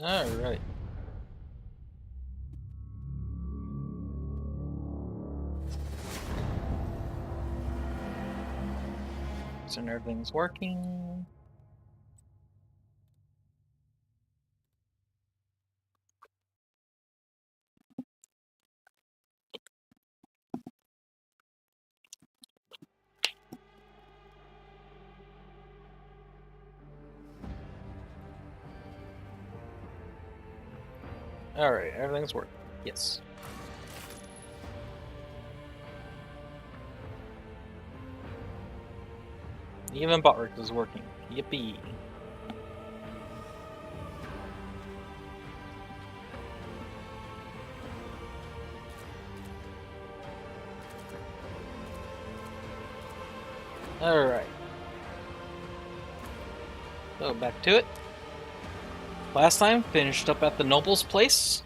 Alright. So everything's working. Alright, everything's working. Yes. Even Botwork is working. Yippee. Alright. So back to it. Last time, finished up at the Noble's place.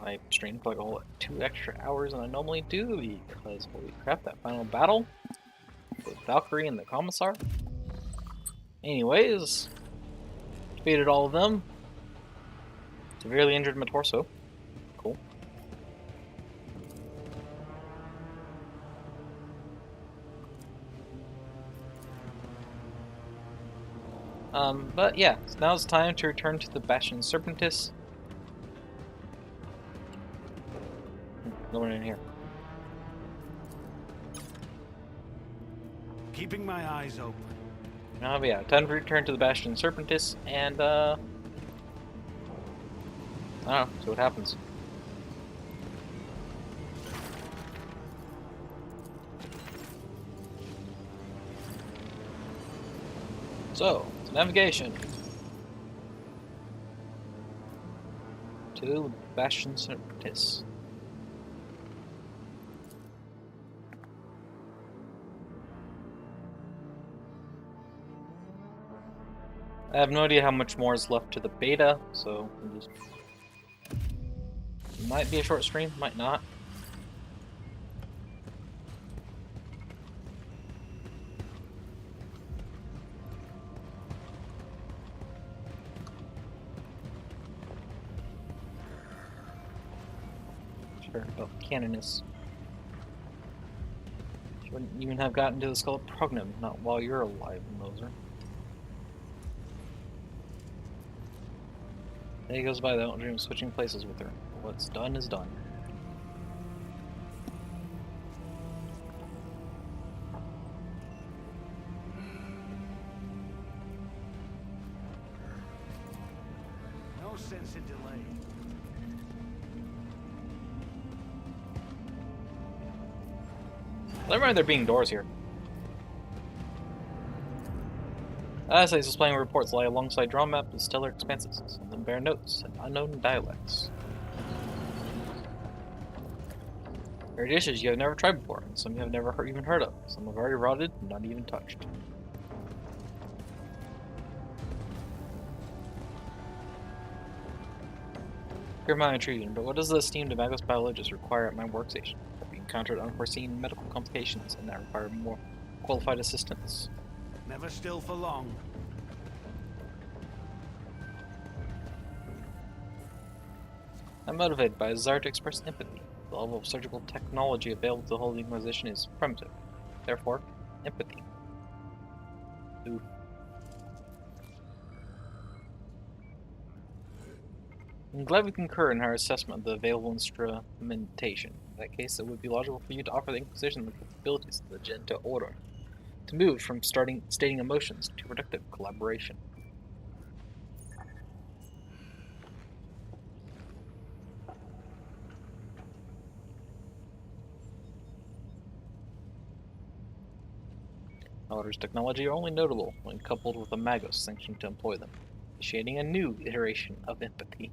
I streamed for like a whole 2 extra hours than I normally do because holy crap, that final battle with Valkyrie and the Commissar. Anyways, defeated all of them. Severely injured my torso. Cool. But yeah, so now it's time to return to the Bastion Serpentis. No one in here. Keeping my eyes open. But yeah, time to return to the Bastion Serpentis and I don't know, see what happens. So, navigation to Bastion Serpentis. I have no idea how much more is left to the beta, so we'll just... might be a short stream, might not. Sure, oh, Canonus. She wouldn't even have gotten to the Skull of Prognum, not while you're alive, Moser. Day goes by, I don't dream of switching places with her. What's done is done. No sense in delay. Never mind there being doors here. Essays displaying reports lie alongside drawn maps of stellar expanses. Some of them bear notes and unknown dialects. There are dishes you have never tried before, and some you have never even heard of. Some have already rotted and not even touched. Hear my intrusion, but what does the esteemed Magos biologist require at my workstation? Have you encountered unforeseen medical complications and that require more qualified assistance? Never still for long. I'm motivated by a desire to express empathy. The level of surgical technology available to the whole Inquisition is primitive. Therefore, empathy. Ooh. I'm glad we concur in our assessment of the available instrumentation. In that case, it would be logical for you to offer the Inquisition the capabilities of the Genta Order, to move from stating emotions to productive collaboration. Order's technology are only notable when coupled with a Magos sanctioned to employ them, initiating a new iteration of empathy.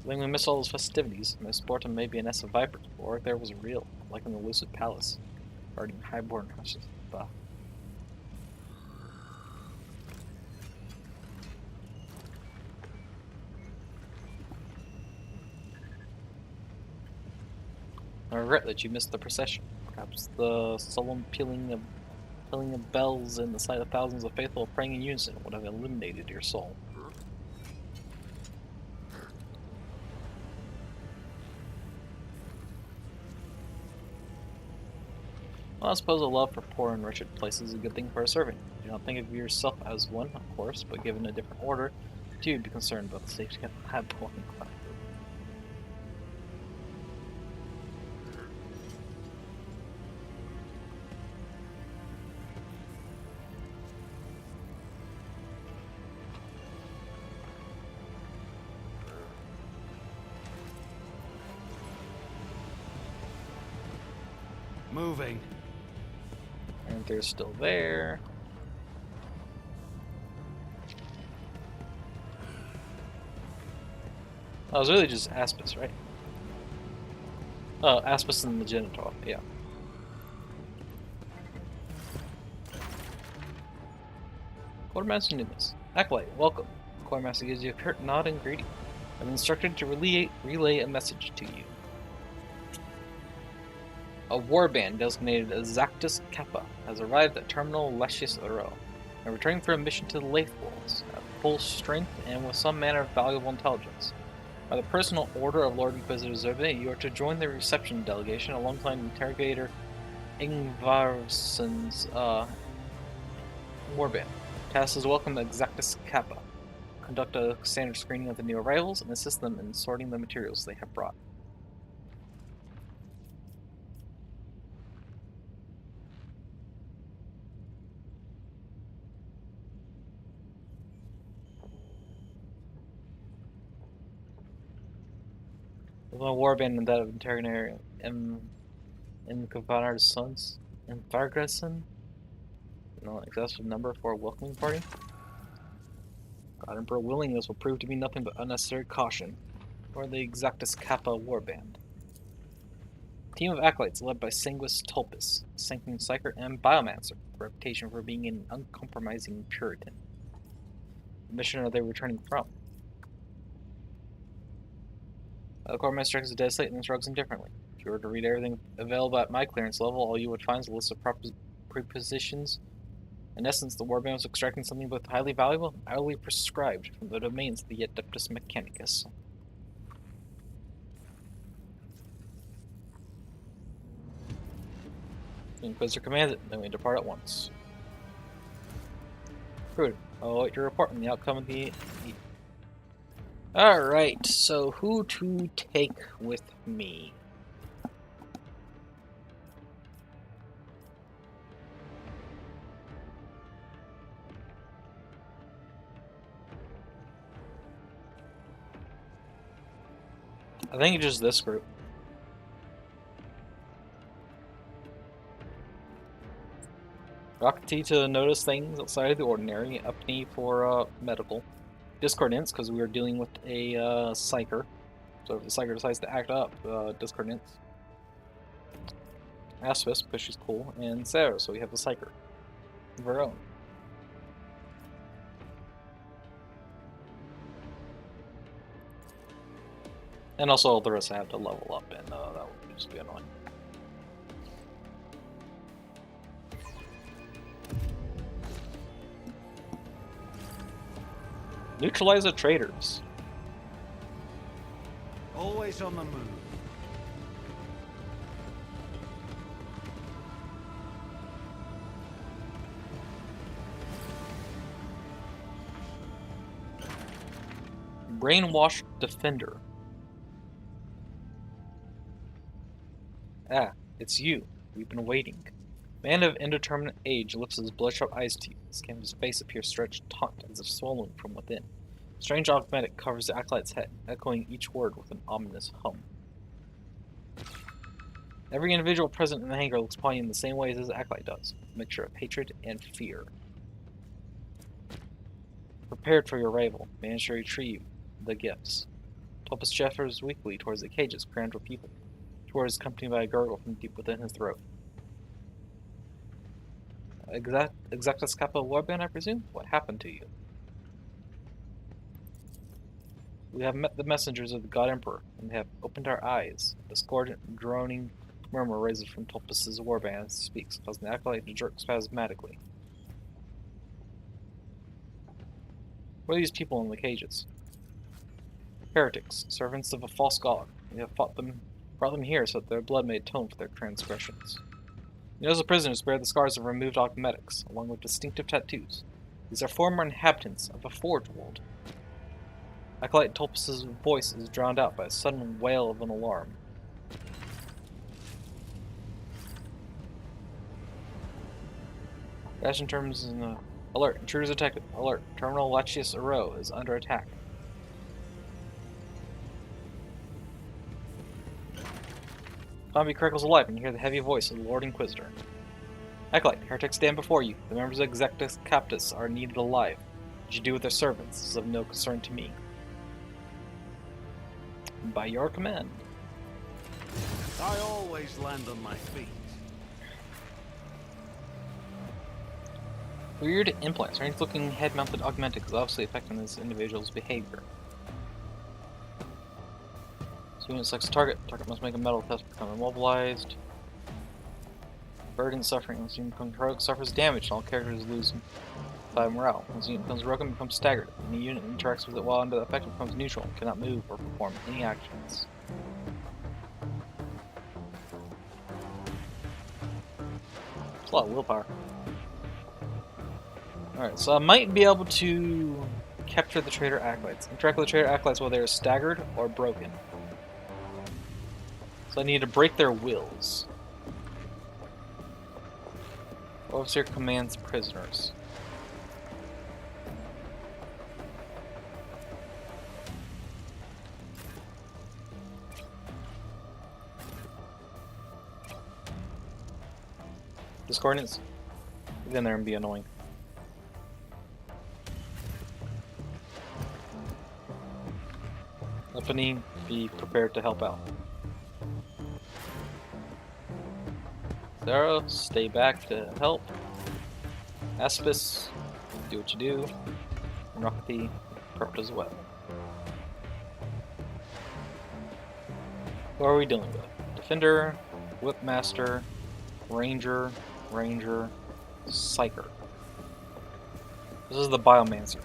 When we miss all those festivities, my sportum may be a nest of vipers, or there was real, like an elusive palace, guarding highborn houses. Bah. regret that you missed the procession. Perhaps the solemn pealing of bells and the sight of thousands of faithful praying in unison would have illuminated your soul. Well, I suppose a love for poor and wretched places is a good thing for a servant. Do not think of yourself as one, of course, but given a different order, do be concerned about the safety of that boy. Moving. And they're still there. Oh, it was really just Aspis, right? Oh, Aspis and the Genital, yeah. Quartermaster Numis. Acolyte, welcome. The Quartermaster gives you a curt nod and greeting. I've been instructed to relay a message to you. A warband designated Exactus Kappa has arrived at Terminal Lecius Uro and returning for a mission to the Lathe Worlds at full strength and with some manner of valuable intelligence. By the personal order of Lord Inquisitor Zerbe, you are to join the reception delegation alongside Interrogator Ingvarson's warband. Task is welcome to Exactus Kappa. Conduct a standard screening of the new arrivals and assist them in sorting the materials they have brought. With my warband and that of Interrogator Inquisitor's sons, and Vargason, an excessive number for a welcoming party. God Emperor willing, this will prove to be nothing but unnecessary caution for the Exactus Kappa warband. Team of acolytes led by Sanguis Tulpus, Sanctum Psyker, and Biomancer, with a reputation for being an uncompromising Puritan. What mission are they returning from? The Quartermaster strikes a dead slate and instructs them differently. If you were to read everything available at my clearance level, all you would find is a list of prepositions. In essence, the warband was extracting something both highly valuable and highly prescribed from the domains of the Adeptus Mechanicus. The Inquisitor commands it, then we depart at once. Prudent, I'll await your report on the outcome of the meeting. Alright, so who to take with me? I think it's just this group. Rockety to notice things outside of the ordinary, Upney for medical. Discordance, because we were dealing with a Psyker. So if the Psyker decides to act up, Discordance. Aspis, because she's cool, and Sarah, so we have the Psyker of our own. And also all the rest I have to level up, and that would just be annoying. Neutralize the traitors. Always on the move. Brainwashed defender. Ah, it's you. We've been waiting. Man of indeterminate age lifts his bloodshot eyes to you. His canvas face appears stretched taut as if swollen from within. Strange automatic covers the acolyte's head, echoing each word with an ominous hum. Every individual present in the hangar looks upon you in the same way as his acolyte does, a mixture of hatred and fear. Prepared for your arrival, manage to retrieve the gifts. Tulpus gestures weakly towards the cages crammed with people, towards accompanied by a gurgle from deep within his throat. Exactus Kappa warband, I presume? What happened to you? We have met the messengers of the God Emperor, and they have opened our eyes. Discordant, droning Murmur rises from Tulpus's warband as he speaks, causing the acolyte to jerk spasmodically. What are these people in the cages? Heretics, servants of a false god. We have brought them here so that their blood may atone for their transgressions. He knows the prisoners bear the scars of removed cosmetics, along with distinctive tattoos. These are former inhabitants of a forge world. Acolyte Tulpus's voice is drowned out by a sudden wail of an alarm. Bastion turns in alert. Intruders detected. Alert. Terminal Lachius Aro is under attack. Zombie crackles alive and you hear the heavy voice of the Lord Inquisitor. Acolyte, heretics stand before you. The members of Exectus Captus are needed alive. What you do with their servants is of no concern to me. By your command. I always land on my feet. Weird implants. Strange-looking head-mounted augmentic is obviously affecting this individual's behavior. So unit selects a target. Target must make a metal test to become immobilized. Burden suffering. Once the unit becomes heroic, suffers damage, and all characters lose 5 morale. Once the unit becomes heroic, it becomes staggered. Any unit that interacts with it while under the effect becomes neutral and cannot move or perform any actions. It's a lot of willpower. Alright, so I might be able to capture the traitor acolytes. Interact with the traitor acolytes while they are staggered or broken. So I need to break their wills. Overseer commands prisoners. Discordance? Get in there and be annoying. Company, be prepared to help out. Zara, stay back to help. Aspis, do what you do. And Rockethy, prepped as well. Who are we dealing with? Defender, Whipmaster, Ranger, Psyker. This is the Biomancer.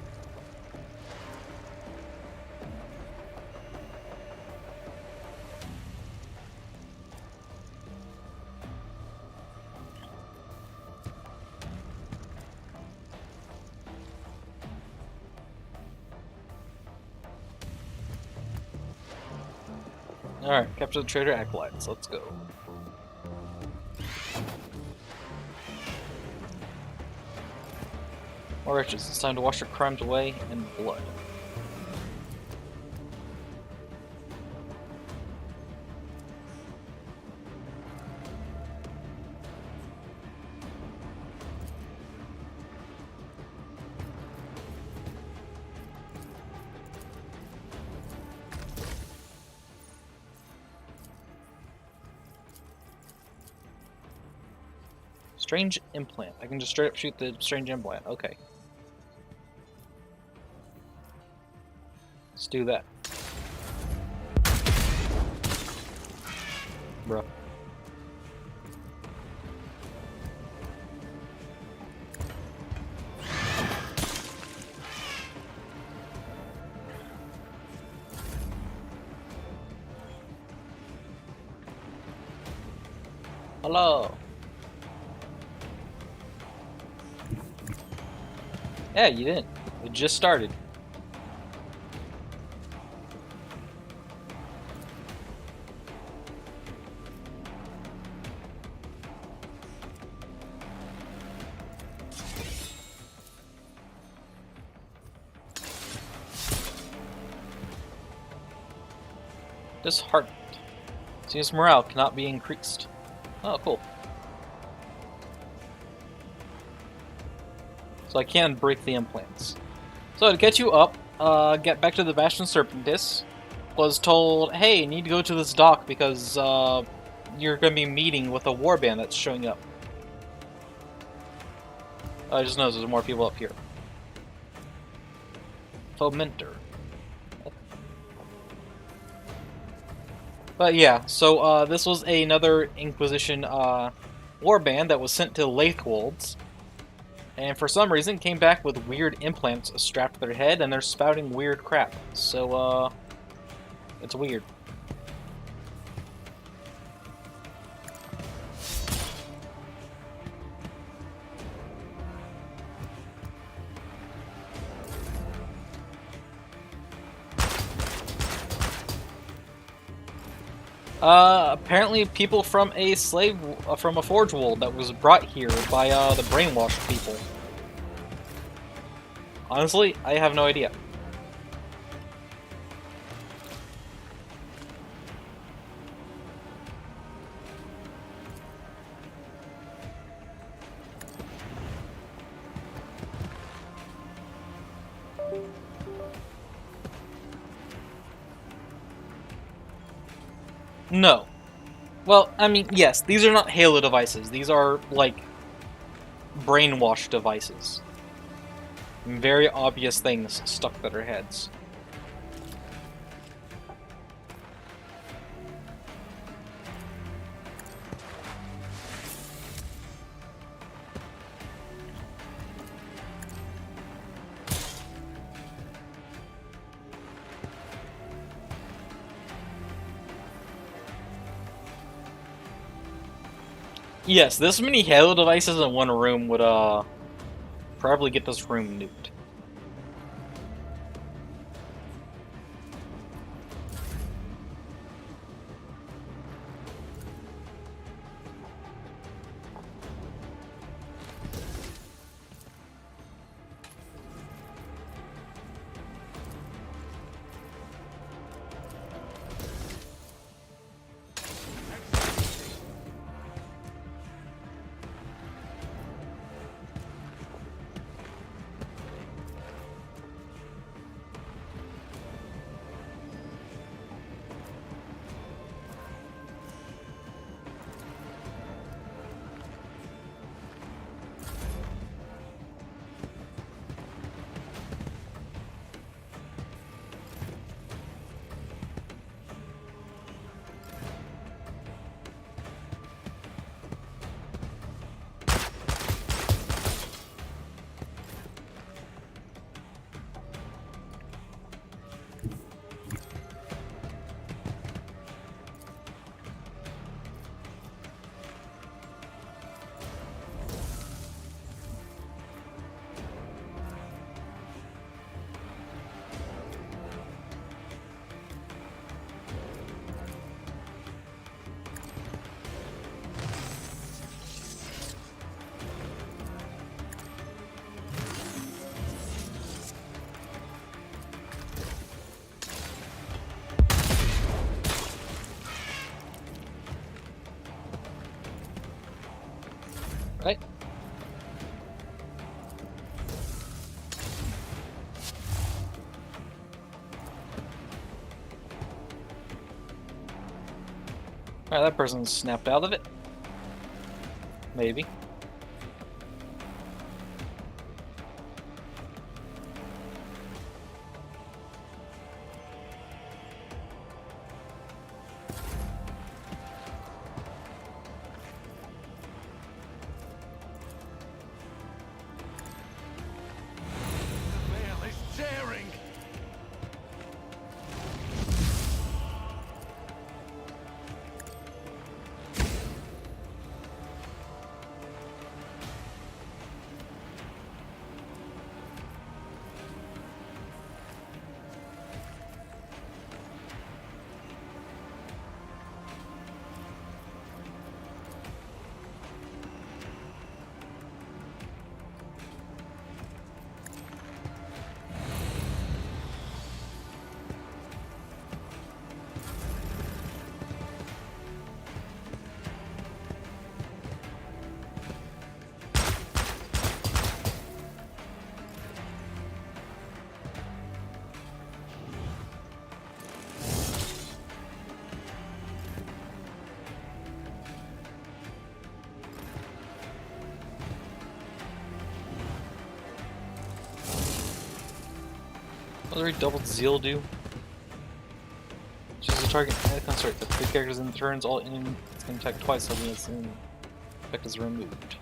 Alright, capture the traitor acolytes. Let's go. More wretches. It's time to wash your crimes away in blood. Strange implant. I can just straight up shoot the strange implant. Okay. Let's do that. Bruh. Hello. Yeah, you didn't. It just started. Disheartened. Seems morale cannot be increased. Oh, cool. So I can break the implants. So to get you up, get back to the Bastion Serpentis, was told, hey, you need to go to this dock because you're going to be meeting with a warband that's showing up. I just noticed there's more people up here. Fomenter. But yeah, so this was another Inquisition warband that was sent to Laithwolds, and for some reason came back with weird implants strapped to their head, and they're spouting weird crap. So it's weird. Apparently people from a from a Forge World that was brought here by, the brainwashed people. Honestly, I have no idea. No. Well, I mean, yes, these are not Halo devices. These are, like, brainwash devices. Very obvious things stuck to their heads. Yes, this many Halo devices in one room would, probably get this room nuked. Right? Alright, that person's snapped out of it. Maybe. Veil is tearing. What does redoubled zeal do? She's target consort. The 3 characters in turns, all in it's going to attack twice, so its effect is removed.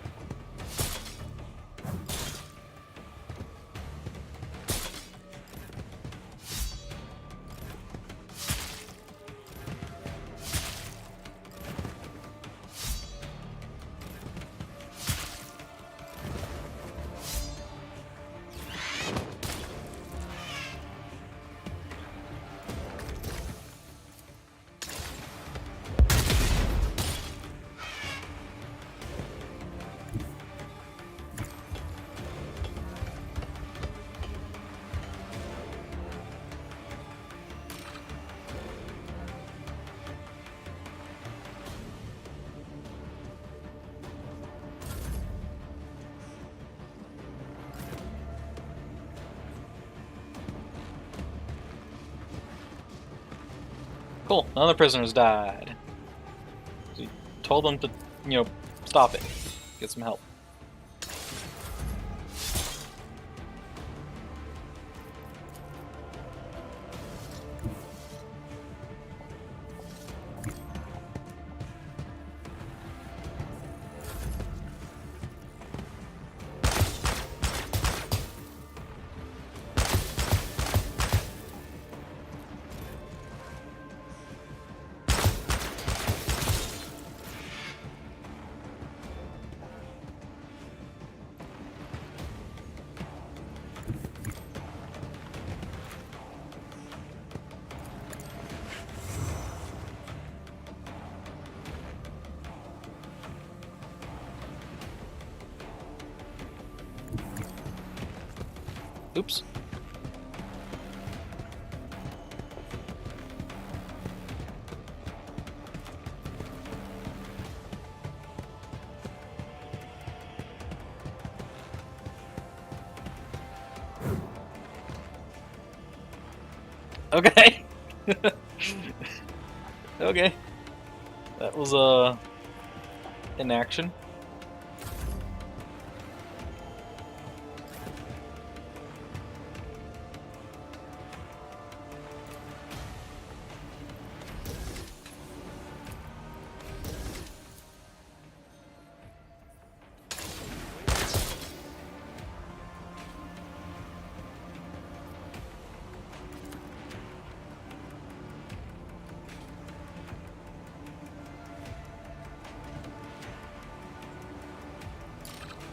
Cool, none of the prisoners died. So you told them to, stop it. Get some help. Oops. Okay. Okay. That was in action.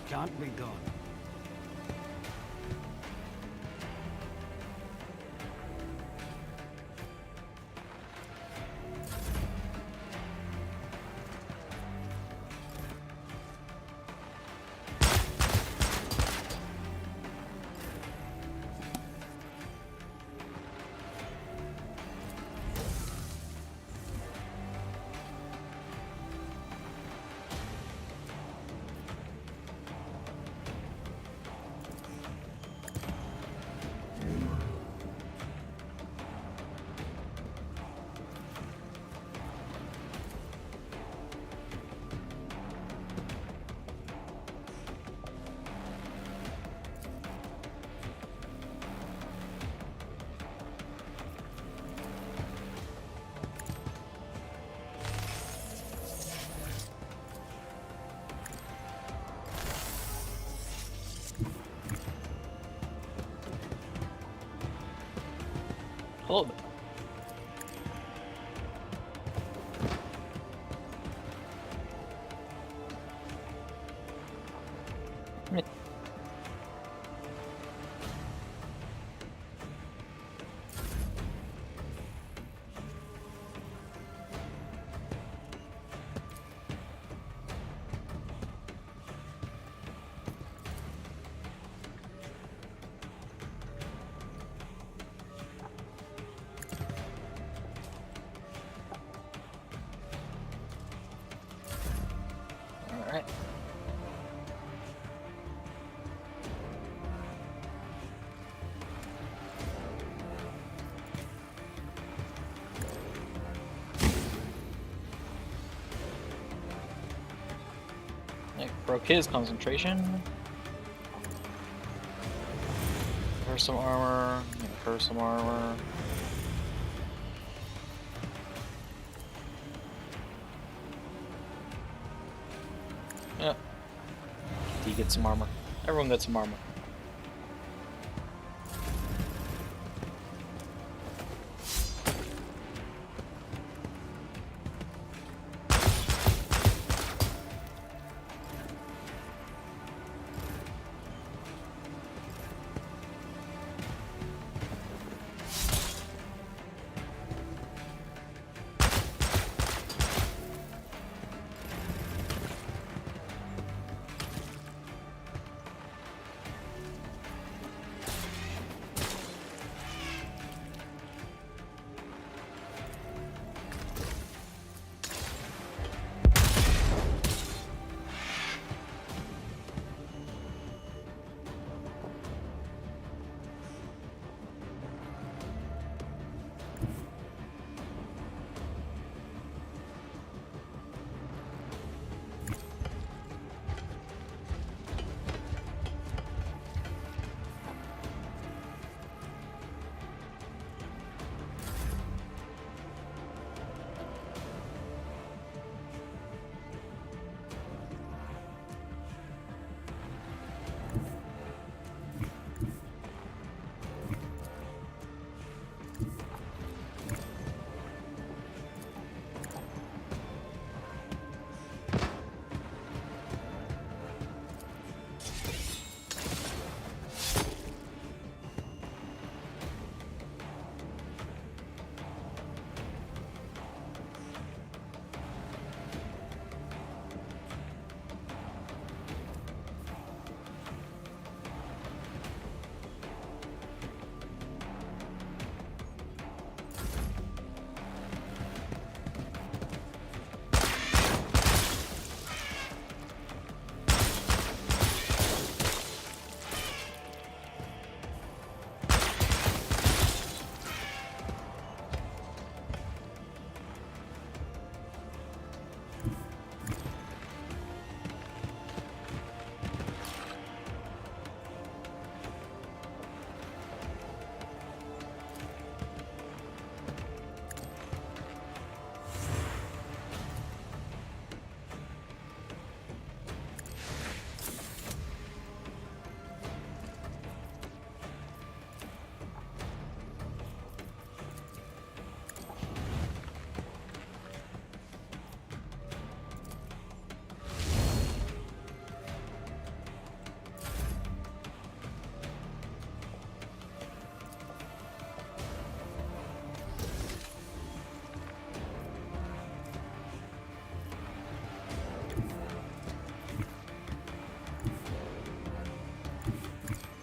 Can't be done. Hold. Alright. Broke his concentration. Curse some armor. Curse some armor. Everybody gets some armor. Everyone gets some armor.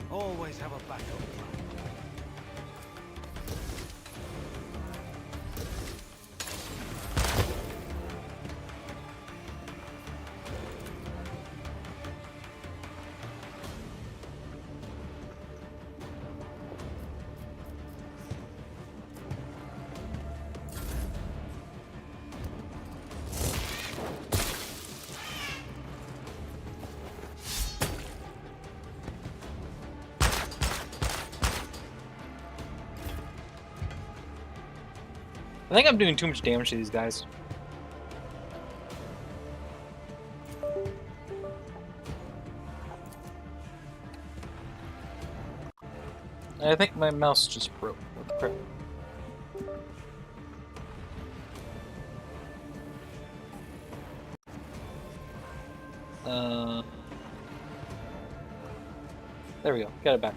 Always have a backup plan. I think I'm doing too much damage to these guys. I think my mouse just broke. What the crap? There we go. Got it back.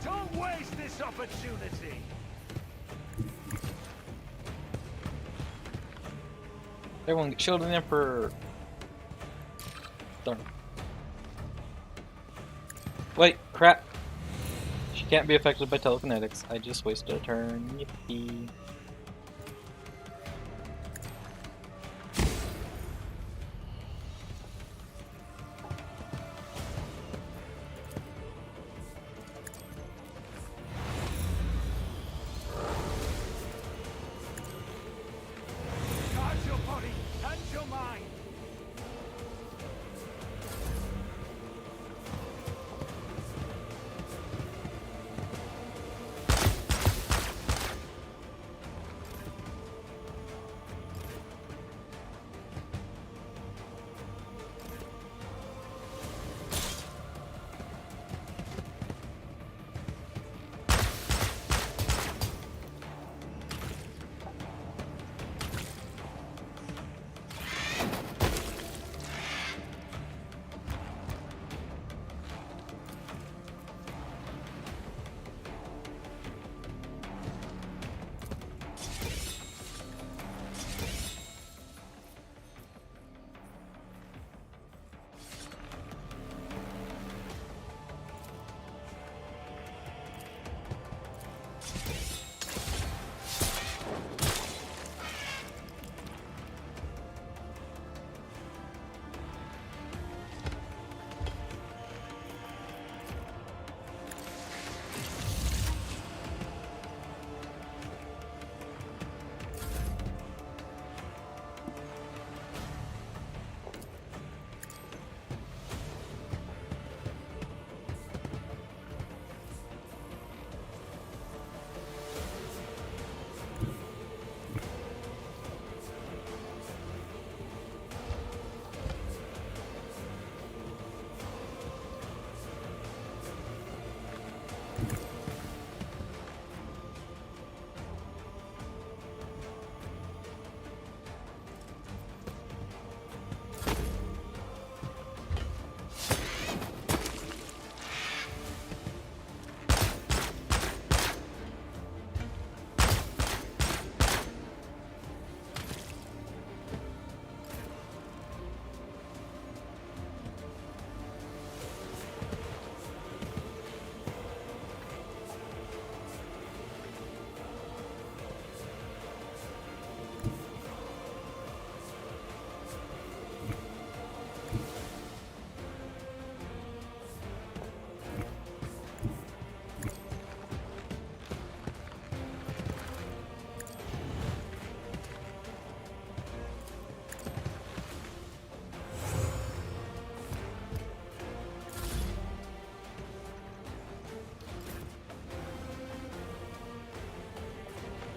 Don't waste this opportunity. Everyone get shielded in the Emperor. Darn. Wait, crap. She can't be affected by telekinetics. I just wasted a turn. Yippee. Charge your body and your mind.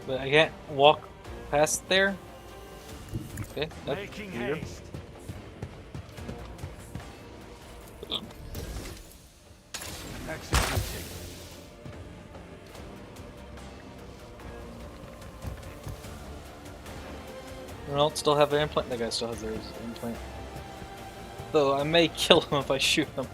But I can't walk past there. Okay, that's Making weird. haste. Executing. Well, still have an implant. That guy still has his implant. Though I may kill him if I shoot him.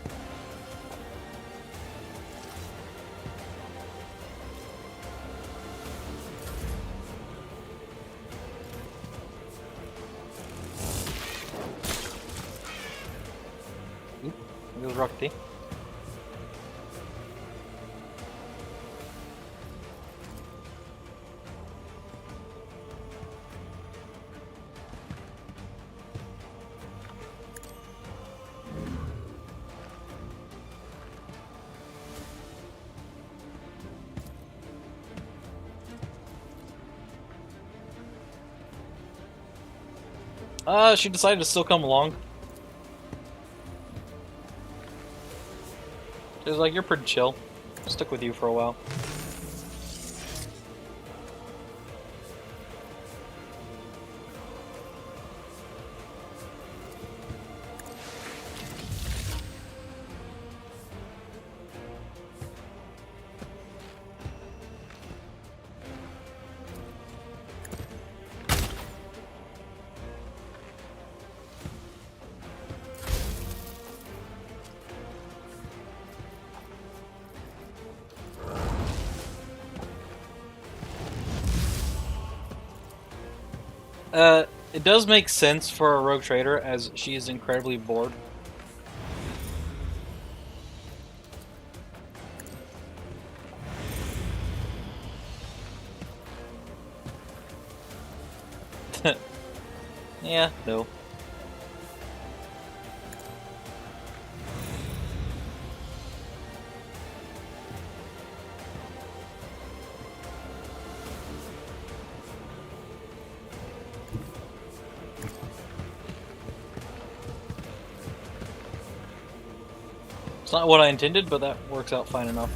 Oop, there goes Rocky. She decided to still come along. She was like, "You're pretty chill. I'll stick with you for a while." It does make sense for a rogue trader, as she is incredibly bored. Yeah, no. It's not what I intended, but that works out fine enough.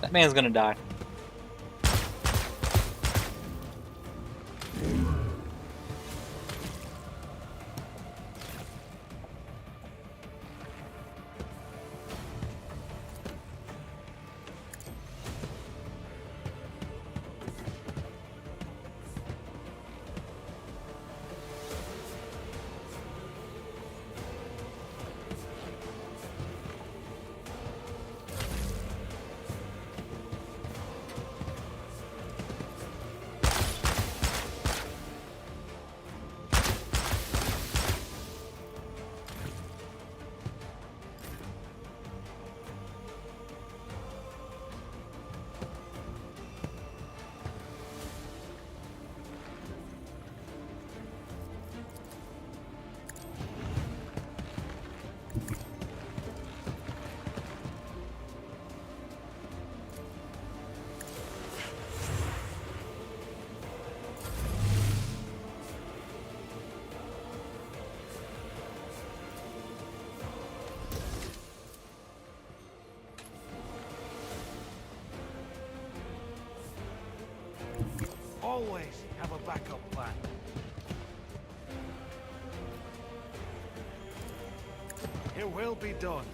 That man's gonna die. Always have a backup plan. It will be done.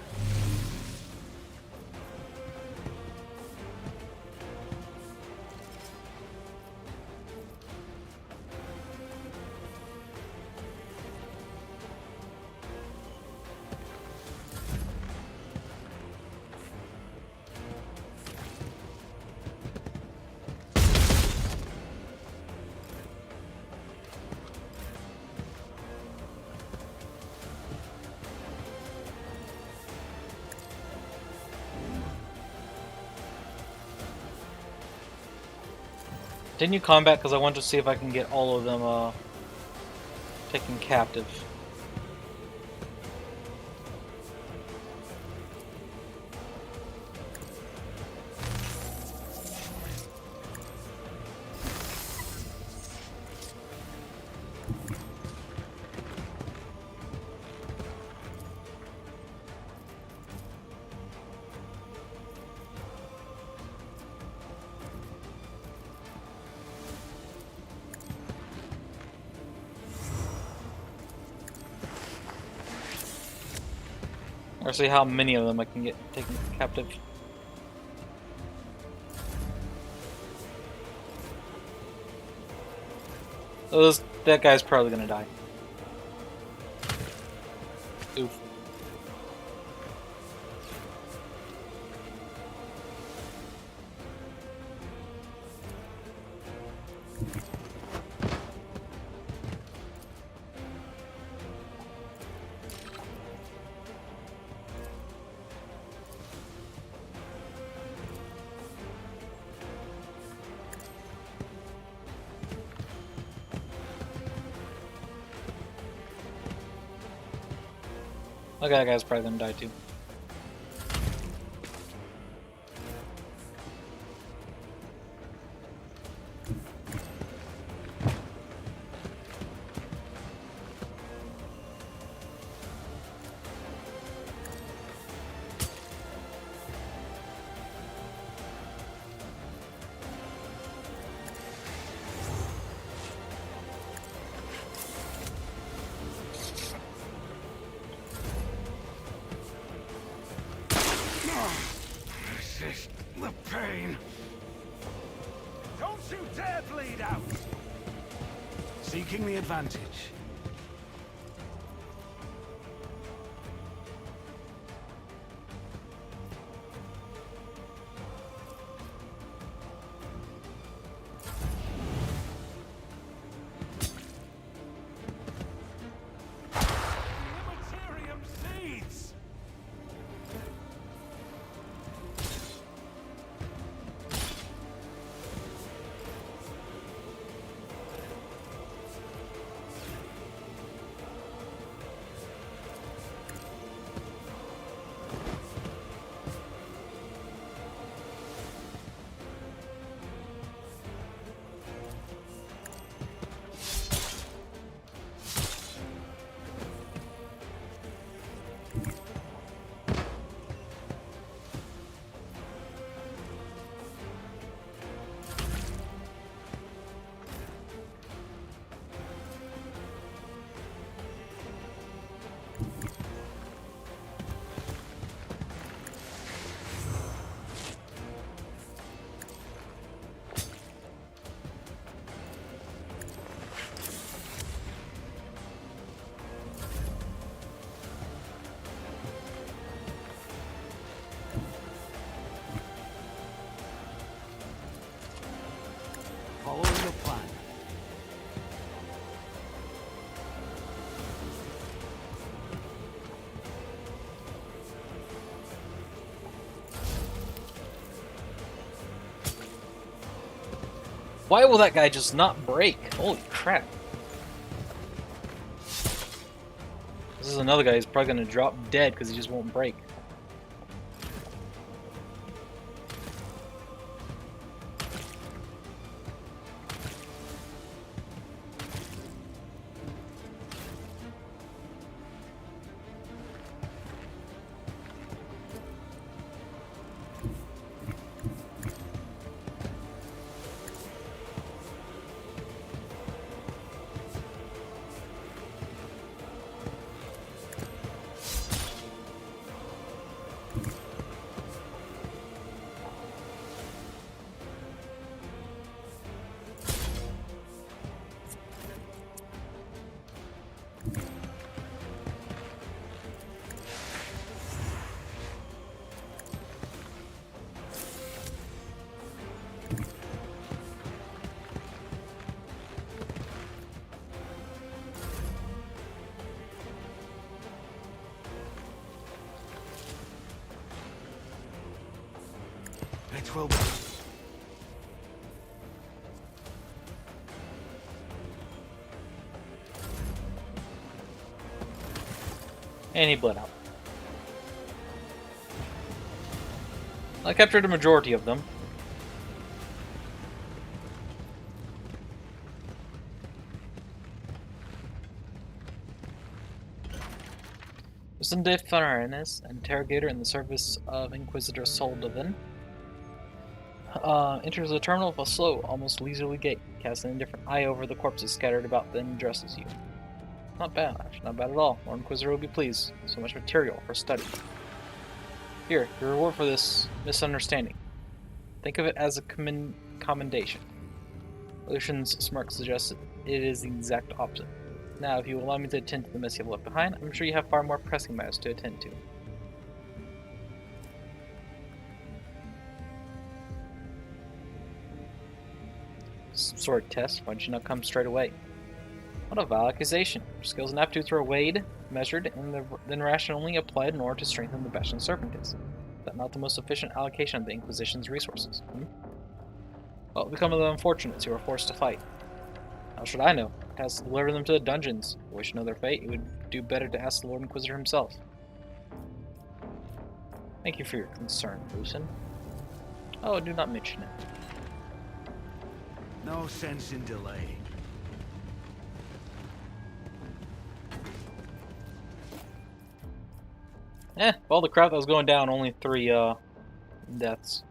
Continue combat because I want to see if I can get all of them taken captive. Or see how many of them I can get taken captive. That guy's probably gonna die. Oof. Okay, that guy's probably gonna die too. Resist the pain. Don't you dare bleed out. Seeking the advantage. Following the plan. Why will that guy just not break? Holy crap. This is another guy who's probably going to drop dead because he just won't break. It will be. And he bled out. I captured a majority of them. Listen de Fanaris, interrogator in the service of Inquisitor Soldovan. Enters the terminal with a slow, almost leisurely gait, casts an indifferent eye over the corpses scattered about, then addresses you. Not bad, actually, not bad at all. Lord Inquisitor will be pleased. So much material for study. Here, your reward for this misunderstanding. Think of it as a commendation. Lucian's smirk suggests it is the exact opposite. Now, if you allow me to attend to the mess you have left behind, I'm sure you have far more pressing matters to attend to. Sword test. Why did you not come straight away? What a vile accusation. Your skills and aptitudes were weighed, measured, and then rationally applied in order to strengthen the Bastion Serpentis. Is that not the most efficient allocation of the Inquisition's resources? Well, become of the unfortunates who are forced to fight. How should I know? It has to deliver them to the dungeons. If you wish to know their fate, you would do better to ask the Lord Inquisitor himself. Thank you for your concern, Lucian. Oh, do not mention it. No sense in delaying. All the crap that was going down, only 3 deaths.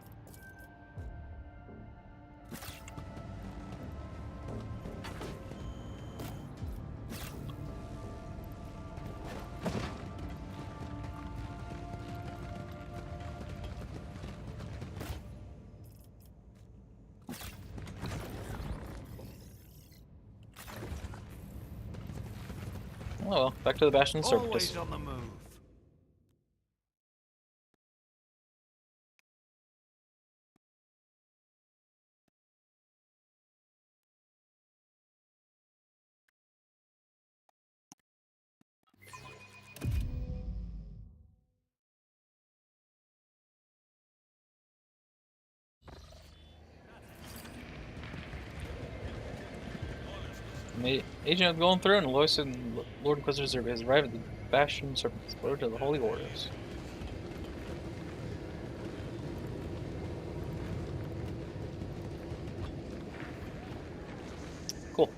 Oh well, back to the Bastion Serpentis. Always on the move. The agent is going through, and Lois and Lord Inquisitor has arrived at the Bastion Serpentis, ordered to the Holy Orders. Cool.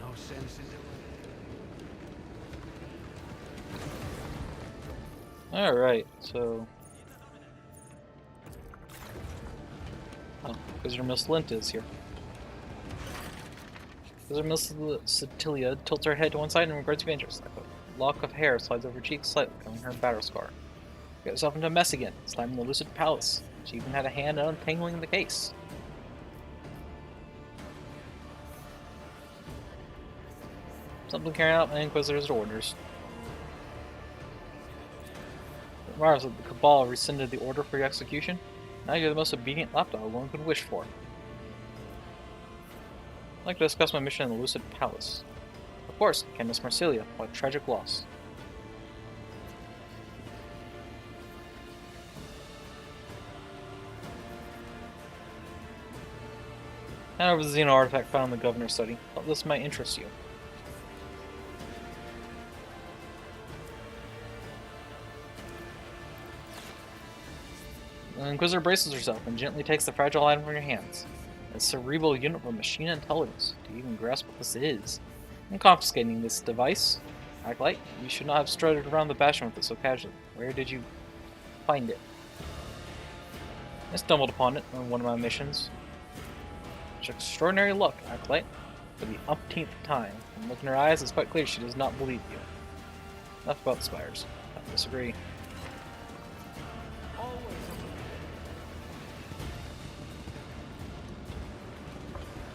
No sense in delaying. Alright, so... Oh, Inquisitor Miss Lint is here. Inquisitor Miss Satilia tilts her head to one side and regards you interest. Like a lock of hair slides over her cheek slightly, covering her battle scar. Get herself into a mess again, slamming the Lucid Palace. She even had a hand in untangling the case. Simply carrying out my Inquisitor's orders. Mars, the Cabal rescinded the order for your execution. Now you're the most obedient lapdog one could wish for. I'd like to discuss my mission in the Lucid Palace. Of course, Candace Marsilia, what a tragic loss. Hand over the Xeno artifact found in the Governor's study. Thought this might interest you. The Inquisitor braces herself and gently takes the fragile item from your hands. A cerebral unit of machine intelligence. Do you even grasp what this is? I'm confiscating this device. Acolyte, you should not have strutted around the Bastion with it so casually. Where did you find it? I stumbled upon it on one of my missions. Such extraordinary luck, Acolyte. For the umpteenth time. From looking in her eyes, it's quite clear she does not believe you. Enough about the spires. I disagree.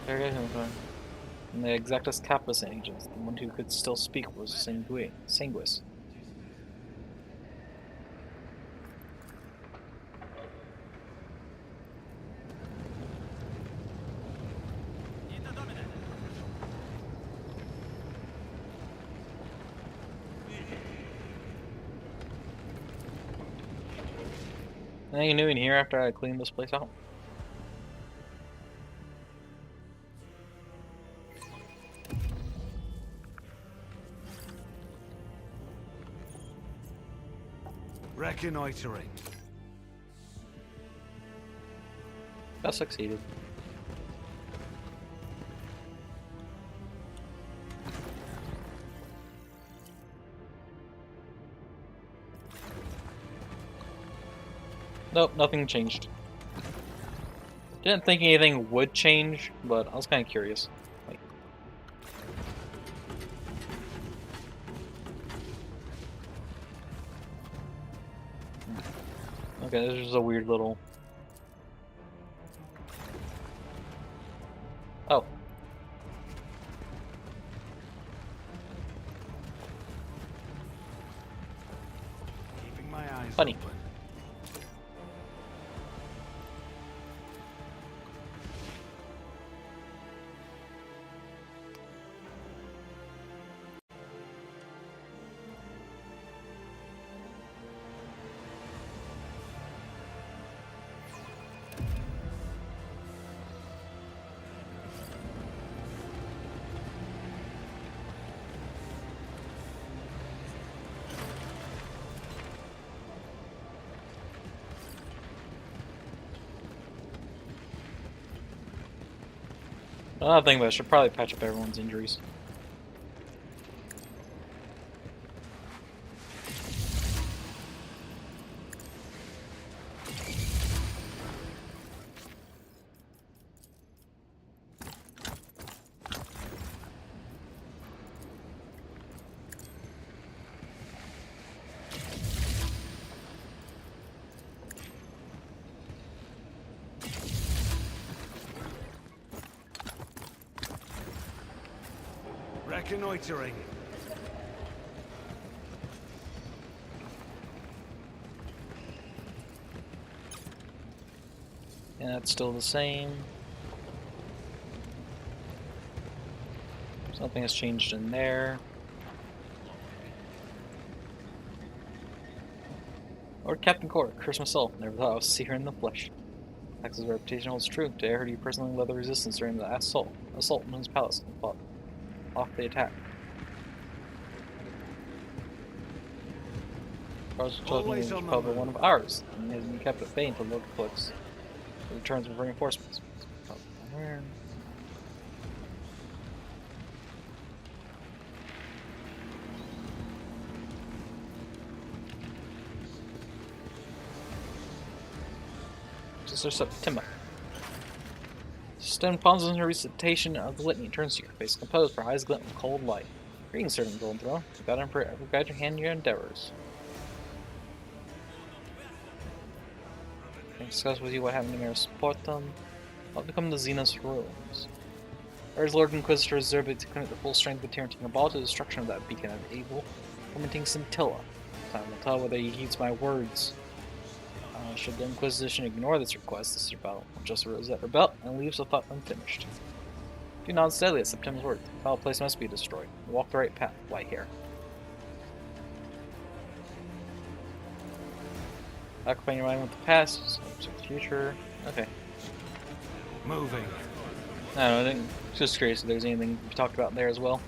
And the Exactus Capus agents, the one who could still speak was Sanguis. Anything new in here after I cleaned this place out? Reconnoitering. That succeeded. Nope, nothing changed. Didn't think anything would change, but I was kind of curious. Like, okay, this is a weird little... Oh. Keeping my eyes Funny. open. Another thing, but I should probably patch up everyone's injuries. Reconnoitering. Yeah, it's still the same. Something has changed in there. Lord Captain Core, curse myself, never thought I would see her in the flesh. Axel's reputation holds true. Today I heard you personally led the resistance during the assault on his palace and fought off the attack. Charles told me he was probably one of ours, and he has been kept at bay until Lord Flux returns with reinforcements. Where? Sister Septima. Stone pauses in her recitation of the litany, turns to your face, composed, her eyes glint with cold light. Greetings, servant Golden Throne. To God Emperor ever guide your hand in your endeavors. I discuss with you what happened to Maris Portum. What become the Xenos ruins? Urge Lord Inquisitor Zerba to commit the full strength of Tyranting Cabal to the destruction of that beacon of evil, fermenting scintilla. Time will tell whether he heeds my words. Should the Inquisition ignore this request, this rebel will just reset her belt and leaves the thought unfinished. Do not steadily at September's words. The foul place must be destroyed. Walk the right path, white hair. Occupying your mind with the past, the future. Okay. Moving. I don't know, I think just curious if there's anything we talked about there as well.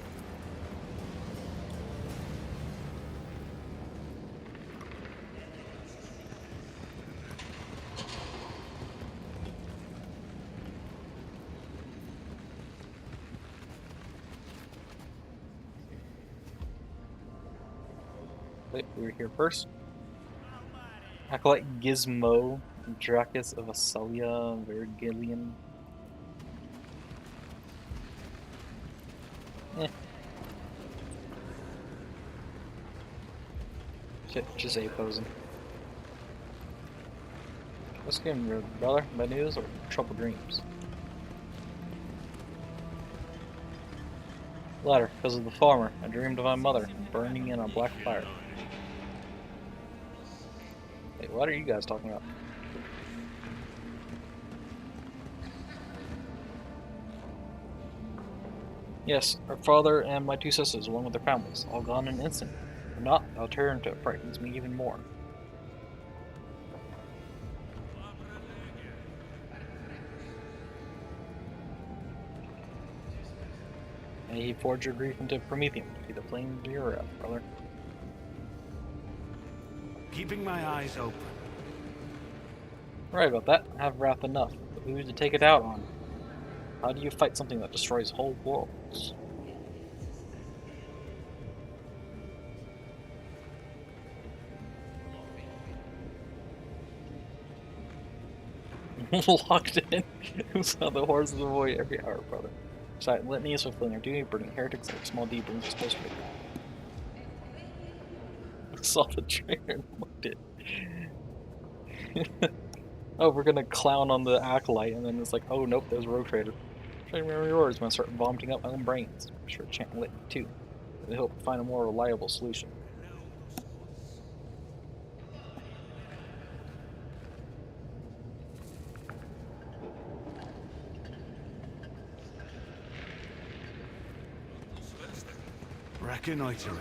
Wait, we were here first. Acolyte Gizmo, Dracus of Acelia, Vergilian. Shit, just A posing. What's going on, brother? Bad news or troubled dreams? Latter, because of the farmer. I dreamed of my mother, burning in a black fire. Hey, what are you guys talking about? Yes, our father and my two sisters, along with their families, all gone in an instant. If not, I'll turn to it frightens me even more. May he forge your grief into Prometheum, be the flame of your wrath, brother. Keeping my eyes open. Right about that. I have wrath enough. But who to take it out on? How do you fight something that destroys whole worlds? Locked in. Who saw the horrors of the void every hour, brother? Recite litanies fulfilling our duty, burning heretics like small D brings us closer to God. I saw the trailer and looked it. Oh, we're gonna clown on the acolyte, and then it's like, oh nope, there's a rogue trader. Try to remember yours when I start vomiting up my own brains. I'm sure chant litany too. I hope to find a more reliable solution. Reconnoitering.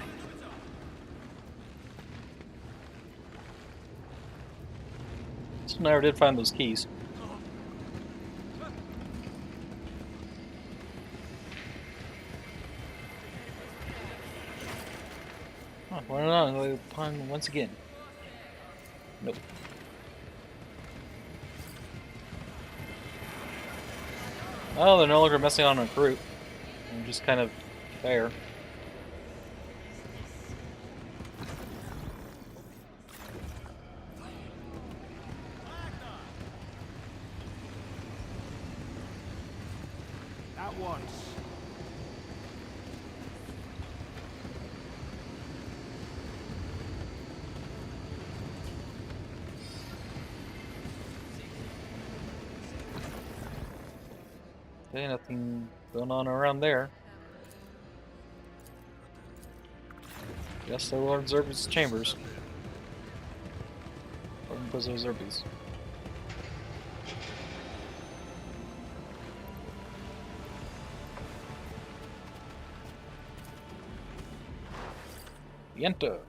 So never did find those keys. Oh, why not? Upon once again. Nope. Oh, they're no longer messing on a group. They're just kind of there. At once. Okay, nothing going on around there. Guess they're Lord Zerby's chambers. Lord Inquisitor Zerby's. Enter.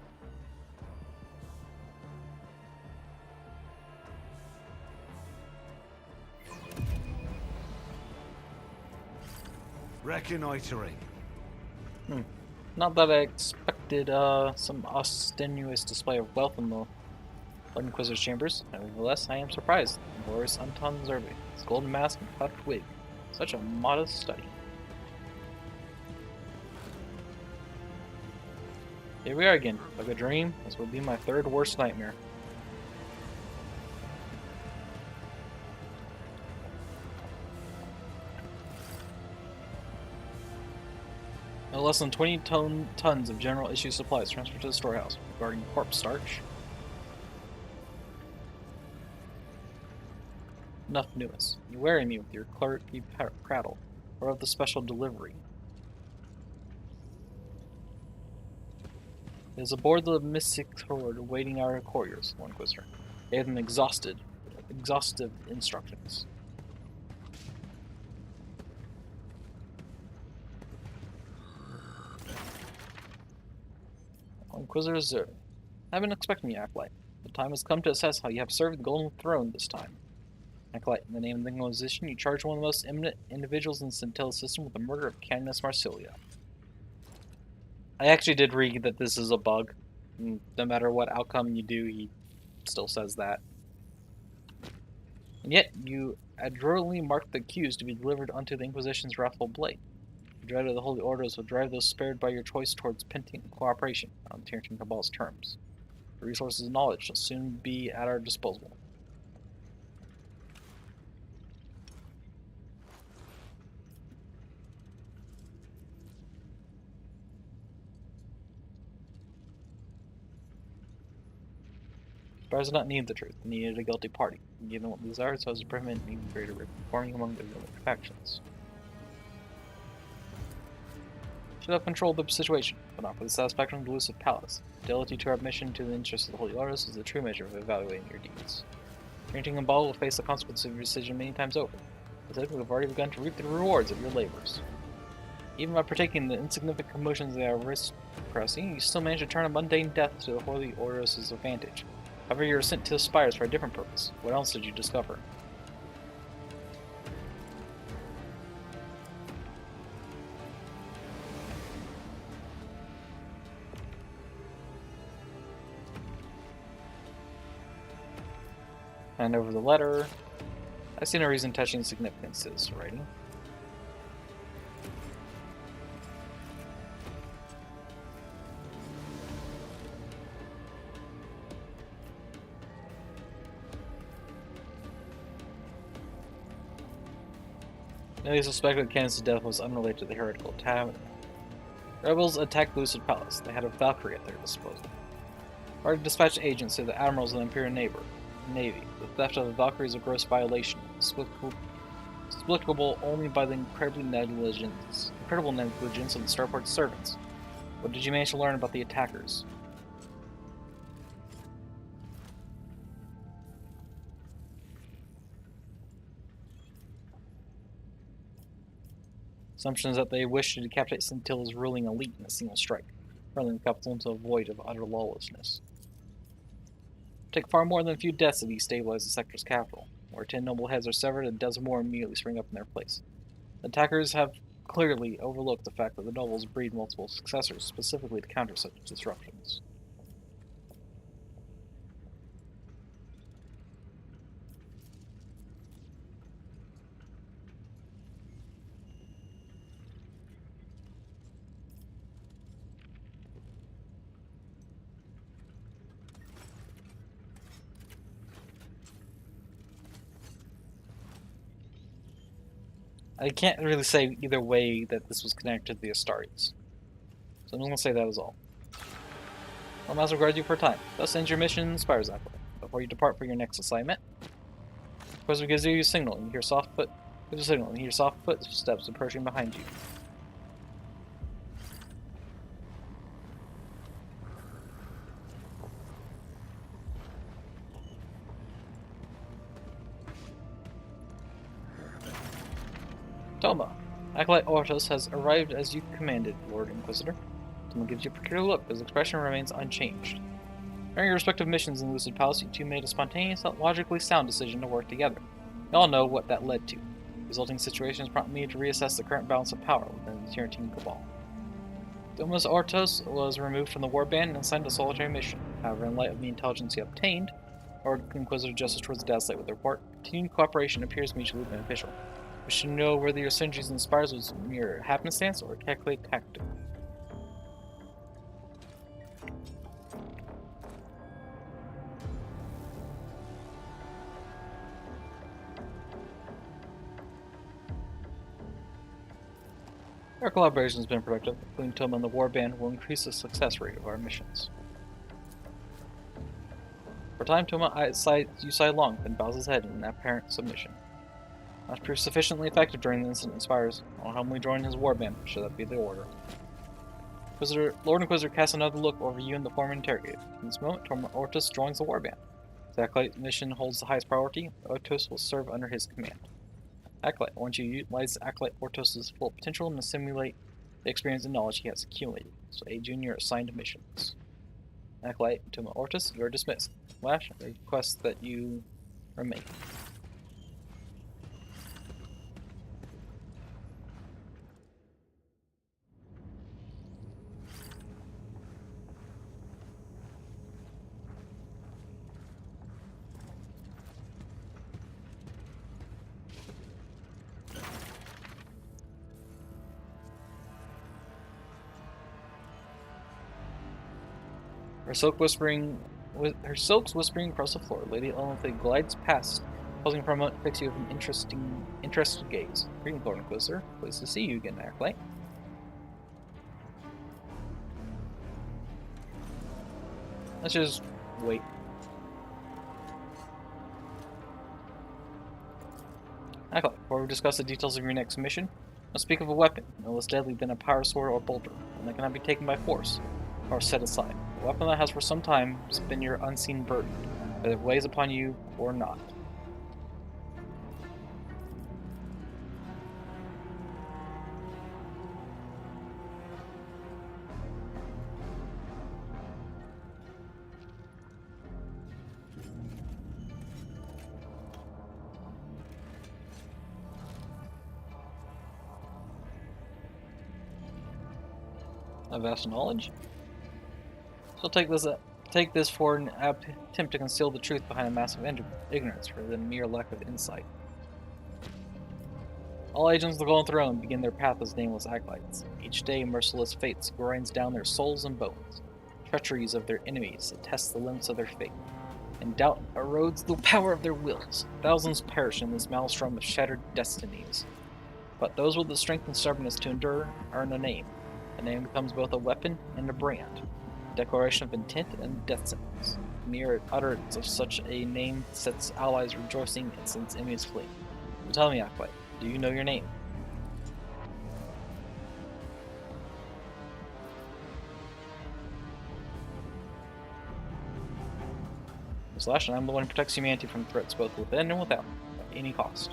Reconnoitering. Not that I expected some strenuous display of wealth in the Lord Inquisitor's chambers. Nevertheless, I am surprised. Glorious Anton Zerby, his golden mask and puffed wig. Such a modest study. Here we are again. Like a dream, this will be my third worst nightmare. No less than 20 tons of general issue supplies transferred to the storehouse. Regarding corpse starch. Enough newness. You weary me with your clerky prattle. or of the special delivery. It is aboard the Mystic Sword awaiting our couriers, one Inquisitor. Gave them exhaustive instructions. Inquisitor Zer, I've been expecting you, Acolyte. The time has come to assess how you have served the Golden Throne this time. Acolyte, in the name of the Inquisition, you charge one of the most eminent individuals in the Scintilla system with the murder of Candace Marsilia. I actually did read that this is a bug. No matter what outcome you do, he still says that. And yet, you adroitly marked the accused to be delivered unto the Inquisition's wrathful blade. The dread of the Holy Orders will drive those spared by your choice towards Pentine cooperation on Tyrantan Cabal's terms. The resources and knowledge shall soon be at our disposal. Spires do not need the truth, they needed a guilty party. And given what we desire, so as to prevent even greater rift forming among the villain factions. Should have controlled the situation, but not for the satisfaction of the elusive palace. Fidelity to our mission to the interests of the Holy Orders is the true measure of evaluating your deeds. Tyrantan Cabal will face the consequences of your decision many times over. But we have already begun to reap the rewards of your labors. Even by partaking in the insignificant commotions of the aristocracy, you still manage to turn a mundane death to the Holy Orders' advantage. However, you were sent to the Spires for a different purpose. What else did you discover? Hand over the letter. I see no reason touching significance to this writing. They suspected Candace's death was unrelated to the heretical tavern. Rebels attacked Lucid Palace. They had a Valkyrie at their disposal. Already dispatched agents to the admirals of the Imperial Navy. The theft of the Valkyrie is a gross violation, explicable only by the incredible negligence of the Starport's servants. What did you manage to learn about the attackers? Assumption is that they wish to decapitate Scintilla's ruling elite in a single strike, hurling the capital into a void of utter lawlessness. Take far more than a few deaths to destabilize the sector's capital. Where 10 noble heads are severed, a dozen more immediately spring up in their place. The attackers have clearly overlooked the fact that the nobles breed multiple successors, specifically to counter such disruptions. I can't really say either way that this was connected to the Astartes. So I'm just going to say that was all. Well, Master regards you for time. Thus ends your mission, Spires Acolyte. Before you depart for your next assignment, of course, gives you a signal, and you hear soft footsteps approaching behind you. Toma, Acolyte Ortos has arrived as you commanded, Lord Inquisitor. Toma gives you a peculiar look, but his expression remains unchanged. During your respective missions in Lucid Palace, you two made a spontaneous, logically sound decision to work together. You all know what that led to. The resulting situations prompt me to reassess the current balance of power within the Tyrantan Cabal. Domus Ortos was removed from the warband and assigned a solitary mission. However, in light of the intelligence he obtained, Lord Inquisitor Justice towards the Dazzlate with the report, continued cooperation appears mutually beneficial. We should know whether your synergies and Spires was mere happenstance or calculated tactic. Our collaboration has been productive. Including Toma and the Warband will increase the success rate of our missions. For time, Toma you sigh long, then bows his head in apparent submission. Must prove sufficiently effective during the incident inspires. I'll humbly join his warband, should that be the order. Lord Inquisitor casts another look over you and the former interrogated. In this moment, Ortus joins the warband. His Acolyte mission holds the highest priority. Ortus will serve under his command. Acolyte, once you utilize Acolyte Ortus' full potential and assimilate the experience and knowledge he has accumulated, so aid you in your assigned missions. Acolyte, to Ortus, you are dismissed. Flash, I request that you remain. Her silks whispering across the floor, Lady Elenthe glides past, pausing for a moment to fix you with an interested gaze. Greetings, Lord Inquisitor. Pleased to see you again, Acolyte. Let's just wait. Acolyte, before we discuss the details of your next mission, let's speak of a weapon, no less deadly than a power sword or bolter, one that cannot be taken by force, or set aside. A weapon that has for some time been your unseen burden, whether it weighs upon you or not. A vast knowledge? So take this for an attempt to conceal the truth behind a massive ignorance rather than mere lack of insight. All agents of the Golden Throne begin their path as nameless acolytes. Each day, merciless fates grinds down their souls and bones. Treacheries of their enemies attest the limits of their faith, and doubt erodes the power of their wills. Thousands perish in this maelstrom of shattered destinies. But those with the strength and stubbornness to endure earn a name. The name becomes both a weapon and a brand. A declaration of intent and death sentence. Mere utterance of such a name sets allies rejoicing and sends enemies fleeing. So tell me, Acolyte, do you know your name? Slash, and I'm the one who protects humanity from threats both within and without, at any cost.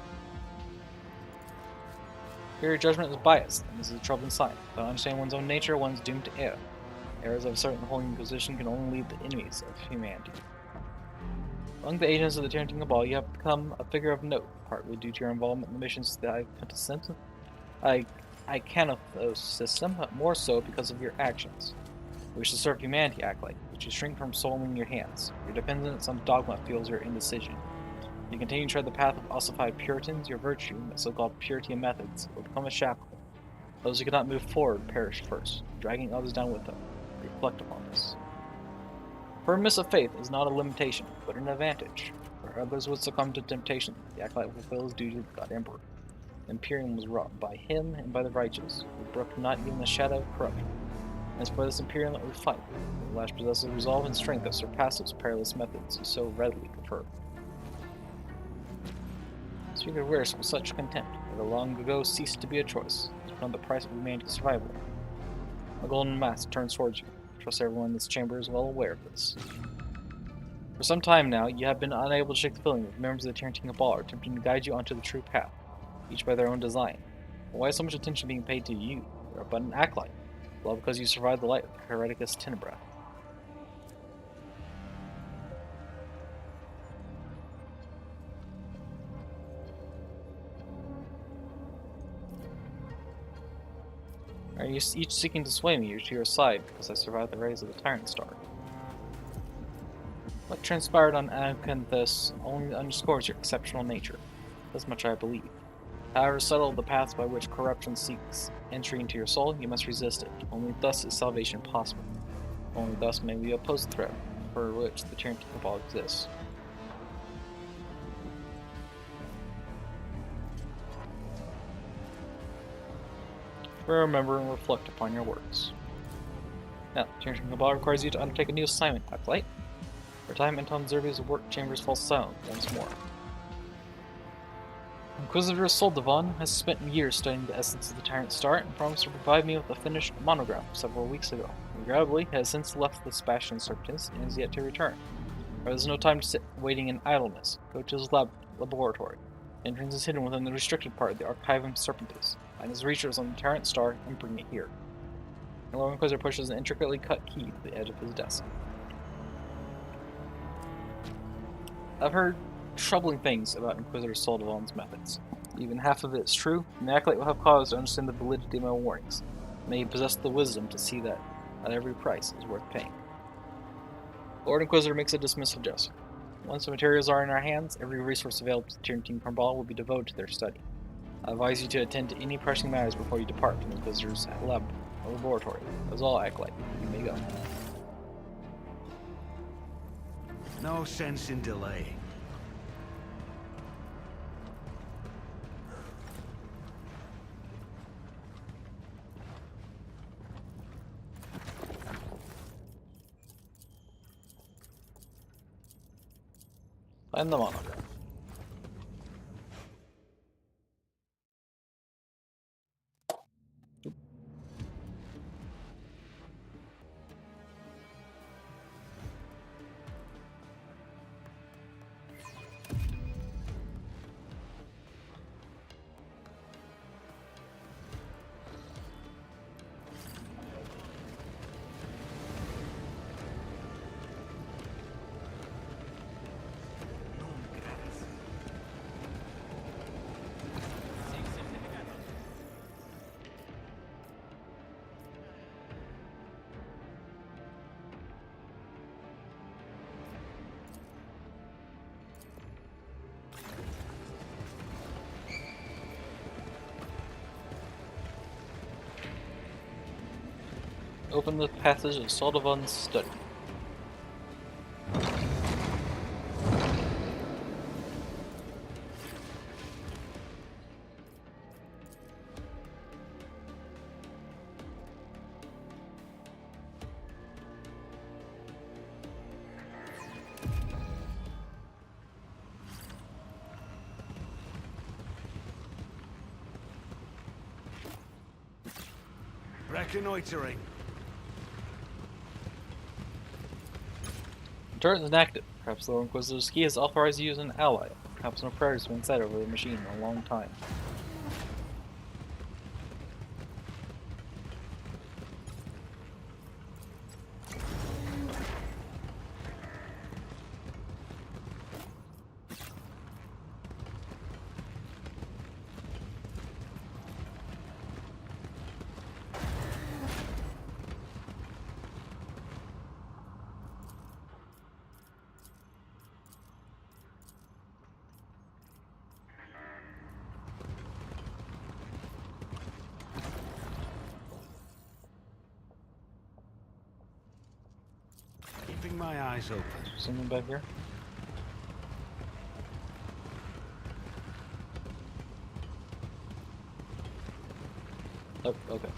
Your judgment is biased, and this is a troubling sign. Without understanding one's own nature, one's doomed to err. Errors of a certain Holy Inquisition can only lead to enemies of humanity. Among the agents of the Tyranny Cabal, you have become a figure of note, partly due to your involvement in the missions that I Canathos system, but more so because of your actions. You wish to serve humanity, Acolyte, but you shrink from soiling your hands. Your dependence on dogma fuels your indecision. If you continue to tread the path of ossified Puritans, your virtue, that so-called purity of methods, will become a shackle. Those who cannot move forward perish first, dragging others down with them. Reflect upon this. Firmness of faith is not a limitation, but an advantage. Where others would succumb to temptation, the Acolyte will fulfill his duty to the God Emperor. The Imperium was wrought by him and by the righteous, who brook not even the shadow of corruption. And it's for this Imperium that we fight. The last possesses resolve and strength that surpasses perilous methods you so readily prefer. Speak of wares with such contempt, that long ago ceased to be a choice. It's become the price of humanity's survival. A golden mask turns towards you. I trust everyone in this chamber is well aware of this. For some time now, you have been unable to shake the feeling that members of the Tyranny Cabal are attempting to guide you onto the true path, each by their own design. But why is so much attention being paid to you? You are but an acolyte. Well, because you survived the light of the Hereticus Tenebra. Are you each seeking to sway me to your side because I survived the rays of the Tyrant Star? What transpired on Acanthus only underscores your exceptional nature. This much I believe. However subtle the paths by which corruption seeks entry into your soul, you must resist it. Only thus is salvation possible. Only thus may we oppose the threat for which the Tyranny Cabal exists. Remember and reflect upon your words. Now, the Tyranny Cabal requires you to undertake a new assignment, Acolyte. For time, Anton Zerbia's work chambers fall silent once more. Inquisitor Soldavan has spent years studying the essence of the Tyrant Star and promised to provide me with a finished monograph several weeks ago. Regrettably, he has since left the Bastion Serpentines and is yet to return. There is no time to sit waiting in idleness. Go to his laboratory. The entrance is hidden within the restricted part of the Archivum Serpentis. Find his research on the Tyrant Star and bring it here. The Lord Inquisitor pushes an intricately cut key to the edge of his desk. I've heard troubling things about Inquisitor Soldavan's methods. Even half of it is true, and the acolyte will have cause to understand the validity of my warnings. May he possess the wisdom to see that at every price is worth paying. Lord Inquisitor makes a dismissive gesture. Once the materials are in our hands, every resource available to the Tyrian Team Karbal will be devoted to their study. I advise you to attend to any pressing matters before you depart from the Inquisitor's laboratory. That is all, acolyte. You may go. No sense in delay. Find the monograph. Open the passage of Soldavan's study. Reconnoitering. The turret is inactive. Perhaps the Lord Inquisitor's key has authorized you as an ally. Perhaps no prayer has been said over the machine in a long time. Keeping my eyes open. Something back here? Oh, okay.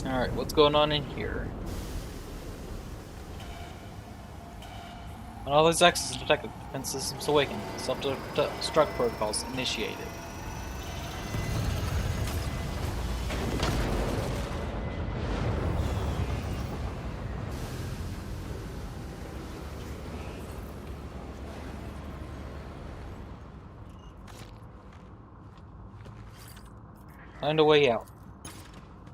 Alright, what's going on in here? Unauthorized access detected. Defense systems awakened. Self-destruct protocols initiated. Find a way out.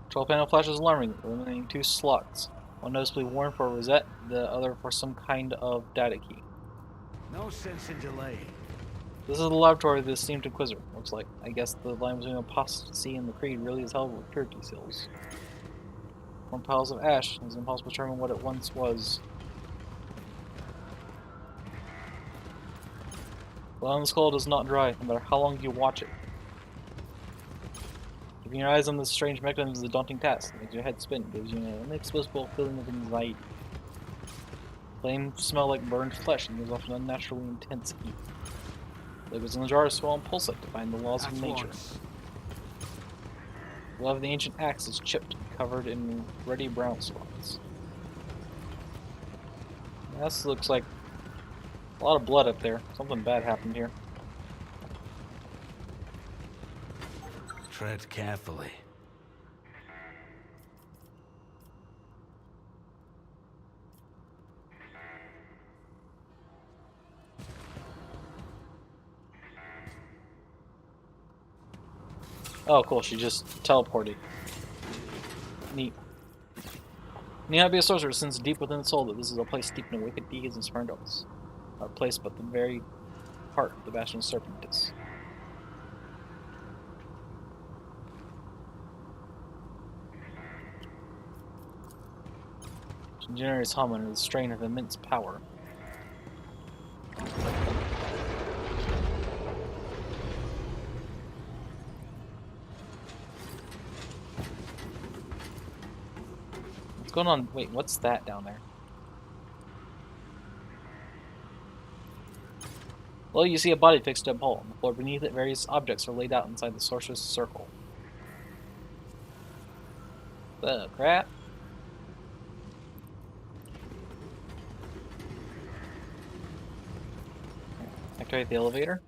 Control panel flashes alarming, eliminating 2 slots. One noticeably worn for a rosette, the other for some kind of data key. No sense in delay. This is the laboratory of the esteemed Inquisitor, looks like. I guess the line between apostasy and the Creed really is held with purity seals. From piles of ash, it's impossible to determine what it once was. The line on the skull does not dry, no matter how long you watch it. Keeping your eyes on this strange mechanism is a daunting task. It makes your head spin, gives you an inexplicable feeling of anxiety. Flames smell like burned flesh and gives off an unnaturally intense heat. Liquids in the jar swell and pulsate, defying the laws of nature. The lead of the ancient axe is chipped, covered in ruddy brown spots. This looks like a lot of blood up there. Something bad happened here. Tread carefully. Oh, cool. She just teleported. Neat. Need not be a sorcerer, since deep within the soul that this is a place steeped in wicked deeds and spurned oaths. A place but the very heart of the Bastion serpent is. She generates hum under the strain of immense power. What's going on? Wait, what's that down there? Well, you see a body fixed to a pole. On the floor beneath it, various objects are laid out inside the sorcerer's circle. The crap? Activate the elevator.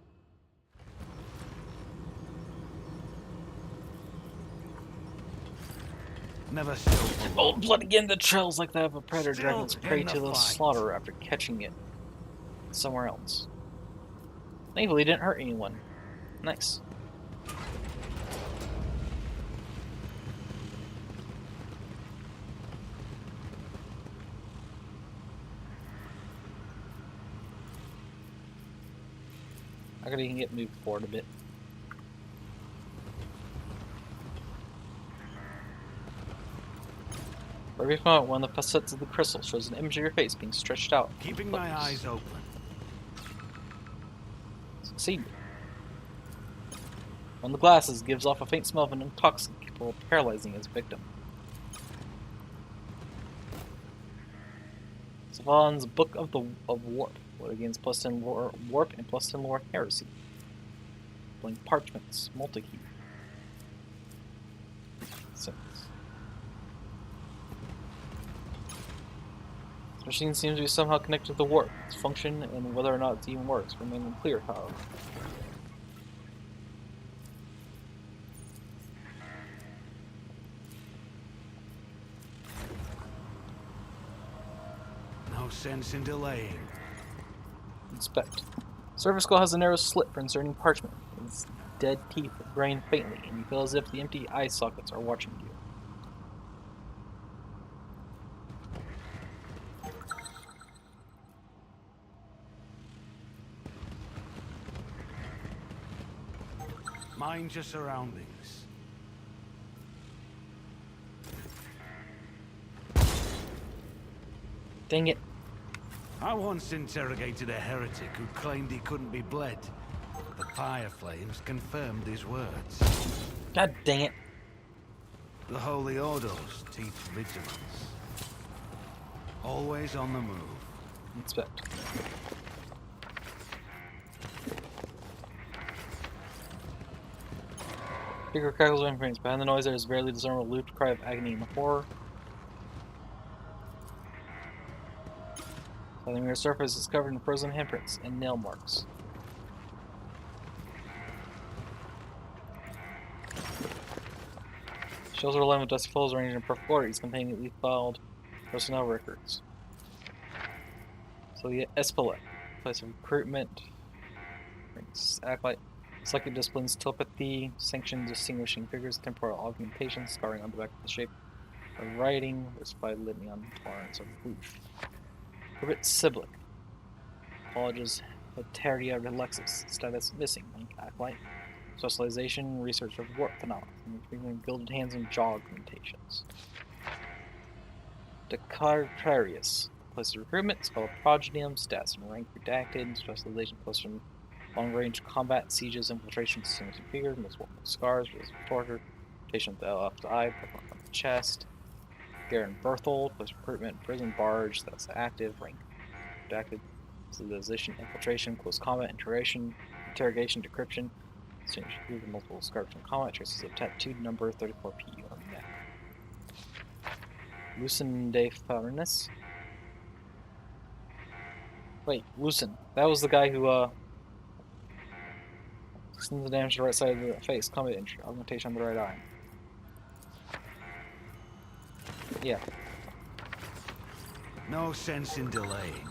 Never so Old blood again, the trails like that of a predator Still dragging its prey in the to the fight. slaughter after catching it somewhere else. Thankfully, didn't hurt anyone. Nice. I gotta even get moved forward a bit. For a brief moment, one of the facets of the crystal shows an image of your face being stretched out. keeping my eyes open. Succeed. One of the glasses gives off a faint smell of an intoxicant capable of paralyzing its victim. Savon's Book of Warp. What against plus 10 lore warp and plus 10 lore heresy. Blank parchments, multi-key. Symbols. This machine seems to be somehow connected to the warp. Its function and whether or not it even works remain unclear, however. No sense in delaying. Inspect. Surface skull has a narrow slit for inserting parchment. Its dead teeth grind faintly, and you feel as if the empty eye sockets are watching you. Mind your surroundings. Dang it. I once interrogated a heretic who claimed he couldn't be bled. The fire flames confirmed his words. God dang it. The holy orders teach vigilance. Always on the move. Inspect. Bigger crackles of imprints. Behind the noise there is barely discernible looped cry of agony and horror. On the mirror surface is covered in frozen handprints and nail marks. Shelves are lined with dusty folders arranged in perfect order, each containing neatly filed personnel records. So the Espelette, place of recruitment, acolyte, selected disciplines, telepathy, sanctioned distinguishing figures, temporal augmentation, scarring on the back of the shape of writing, versified litany on tolerance of proof. Ribbit Siblick. College's Heteria Relexus. Status missing. Link acolyte. Specialization, research of warp phenomena. Gilded hands and jaw augmentations. Decartarius. Place of recruitment. Skull Progenium. Stats and rank redacted. Specialization plus from long range combat, sieges, infiltration, distinguishing figures, multiple scars, resist torture, rotation of the left eye, on the chest. Garen Berthold, place recruitment, prison barge, that's active, rank redacted, civilization, infiltration, close combat, interrogation, decryption, distinguishing figures, multiple scars from combat, traces of tattooed number 34P on the neck. Lucinde Farinus. Wait, Lucen. That was the guy who, sustains the damage to the right side of the face. Combat injury. Augmentation on the right eye. Yeah. No sense in delaying.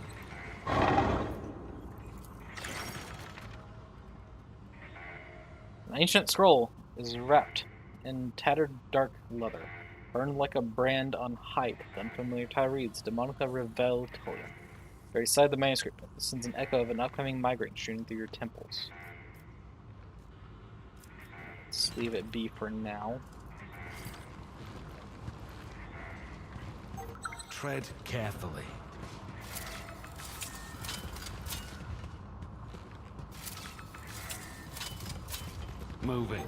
An ancient scroll is wrapped in tattered dark leather, burned like a brand on hide. The unfamiliar tie reads, Demonica Revelatoria. Very side the manuscript sends an echo of an upcoming migraine shooting through your temples. Let's leave it be for now. Tread carefully. Moving.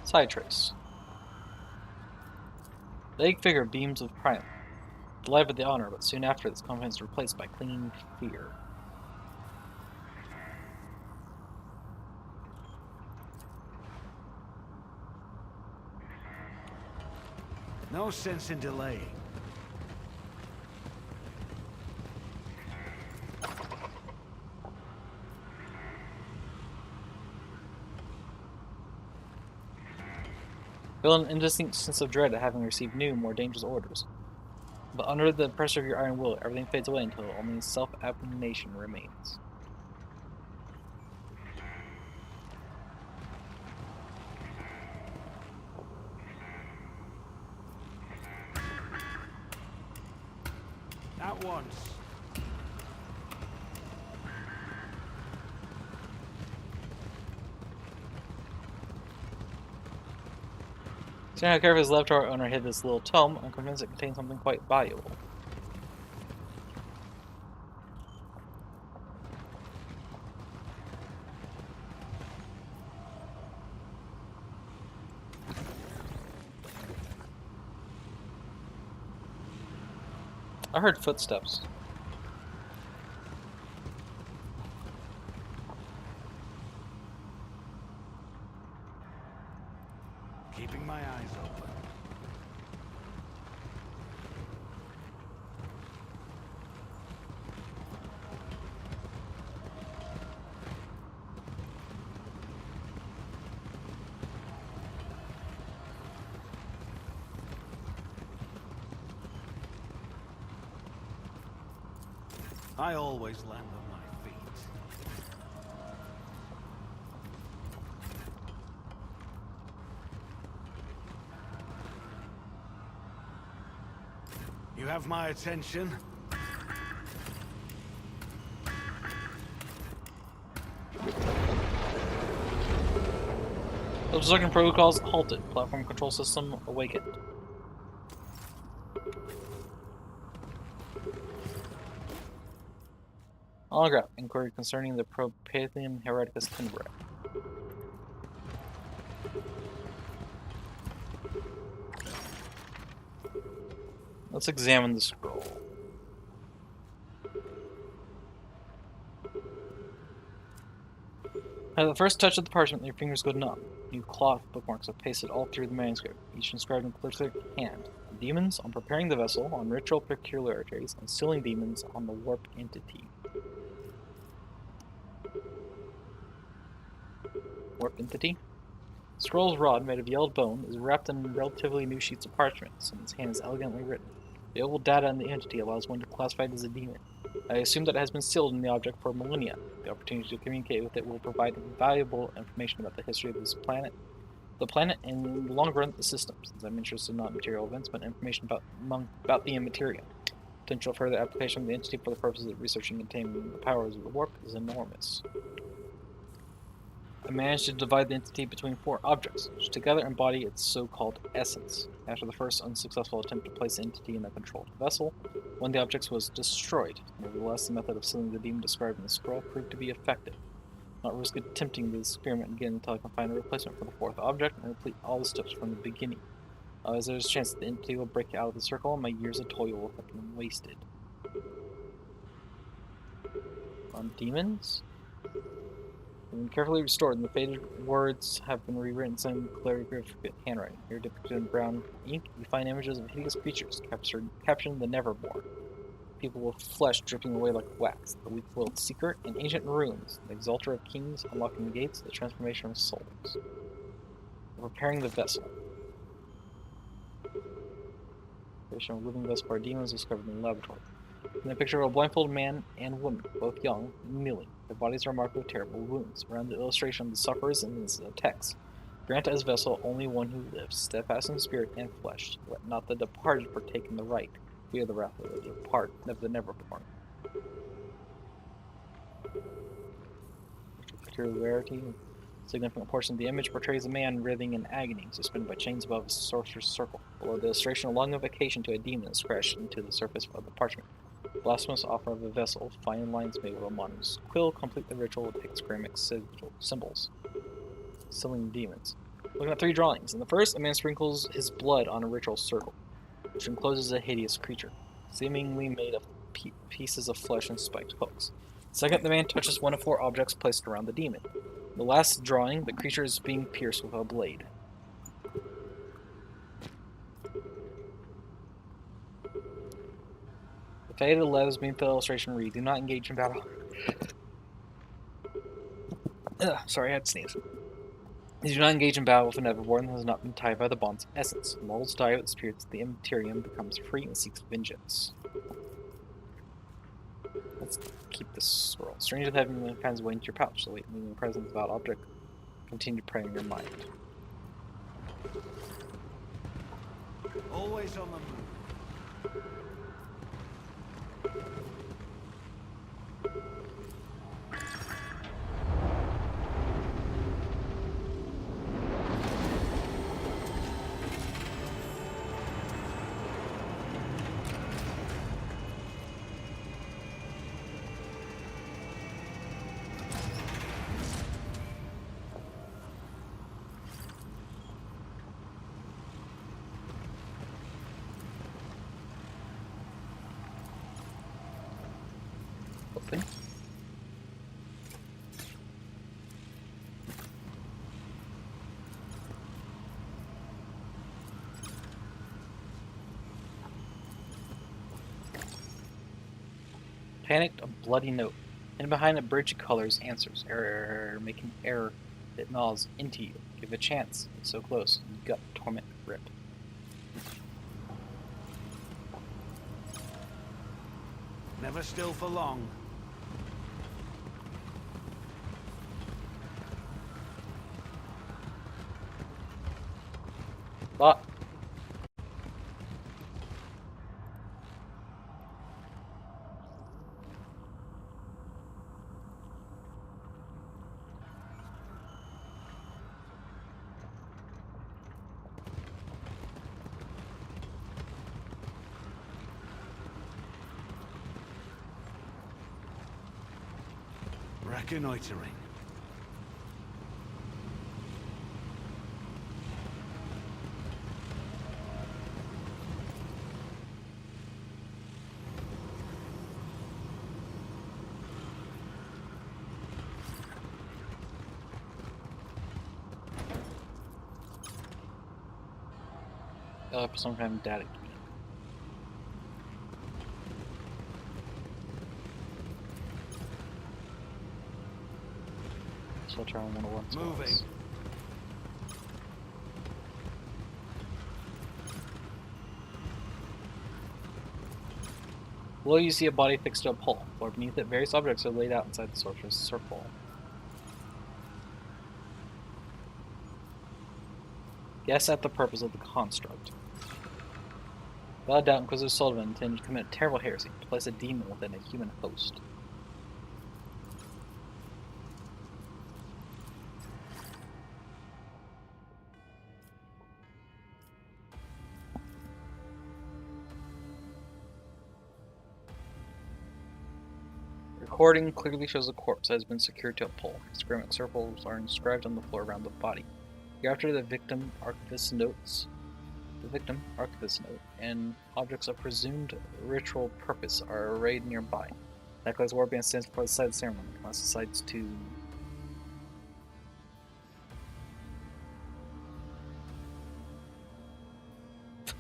Side trace. The egg figure beams with triumph, delighted with the honor, but soon after this confidence is replaced by clinging fear. No sense in delaying. Feel an indistinct sense of dread at having received new, more dangerous orders. But under the pressure of your iron will, everything fades away until only self-abnegation remains. At once. Seeing how carefully his left heart owner hid this little tome, I'm convinced it contains something quite valuable. I heard footsteps. Keeping my eyes open. I always land on my feet. You have my attention. Obstruction protocols halted. Platform control system awakened. Holograph inquiry concerning the Propathium Hereticus Timbra. Let's examine the scroll. At the first touch of the parchment, your fingers go numb. New cloth bookmarks are pasted all through the manuscript, each inscribed in clear hand. Demons on preparing the vessel, on ritual peculiarities, and sealing demons on the warp entity. Warp entity? Scroll's rod, made of yellowed bone, is wrapped in relatively new sheets of parchment, and its hand is elegantly written. The oval data on the entity allows one to classify it as a demon. I assume that it has been sealed in the object for millennia. The opportunity to communicate with it will provide valuable information about the history of this planet, the planet, and in the long run, the system, since I'm interested not in material events, but information about the immaterial. Potential further application of the entity for the purposes of researching and taming the powers of the warp is enormous. I managed to divide the entity between 4 objects, which together embody its so-called essence. After the first unsuccessful attempt to place the entity in a controlled vessel, one of the objects was destroyed. Nevertheless, the method of sealing the demon described in the scroll proved to be effective. Not risk attempting the experiment again until I can find a replacement for the 4th object and repeat all the steps from the beginning. Otherwise, there's a chance that the entity will break out of the circle and my years of toil will have been wasted. on demons. They've been carefully restored, and the faded words have been rewritten in calligraphic handwriting. Here depicted in brown ink, you find images of hideous creatures capturing the Neverborn. People with flesh dripping away like wax, the weak-willed seeker, and ancient runes, the exalter of kings, unlocking the gates, the transformation of souls. Preparing the vessel. Creation of living vessel for demons discovered in the laboratory. In a picture of a blindfolded man and woman, both young, kneeling. Their bodies are marked with terrible wounds. Around the illustration of the sufferers and the text. Grant as vessel only one who lives, steadfast in spirit and flesh. Let not the departed partake in the right. Fear the wrath of the Neverborn. Peculiarity. Significant portion of the image portrays a man writhing in agony, suspended by chains above a sorcerer's circle. Below the illustration, a long invocation to a demon is scratched into the surface of the parchment. Blasphemous offer of a vessel, fine lines made with a monarch's quill complete the ritual with pictogramic symbols. Sealing demons. Looking at 3 drawings. In the first, a man sprinkles his blood on a ritual circle, which encloses a hideous creature, seemingly made of pieces of flesh and spiked hooks. Second, the man touches one of 4 objects placed around the demon. In the last drawing, the creature is being pierced with a blade. The faded letters beneath the illustration read, "Do not engage in battle." Sorry, I had to sneeze. Do not engage in battle with an Neverborn that has not been tied by the bonds of essence. Mortals die with spirits, the Imperium becomes free and seeks vengeance. Let's keep this scroll. Strangers have many kinds of way into your pouch, so wait, leaving the presence of that object. Continue to pray in your mind. Always on the move. Open. Panicked, a bloody note. And behind a bridge of colors, answers. Error, making error that gnaws into you. Give a chance. It's so close. Gut torment rip. Never still for long. But Reconnoitering. some kind of data key. So I'll try on 101 spots. Moving. Below you see a body fixed to a pole, or beneath it various objects are laid out inside the sorcerer's circle. Guess at the purpose of the construct. Without doubt, Inquisitor Sullivan intended to commit a terrible heresy, to place a demon within a human host. Recording clearly shows a corpse that has been secured to a pole. Ceramic circles are inscribed on the floor around the body. Hereafter, the victim archivist note, and objects of presumed ritual purpose are arrayed nearby. Acolyte's warband stands before the side of the ceremony. Class decides to...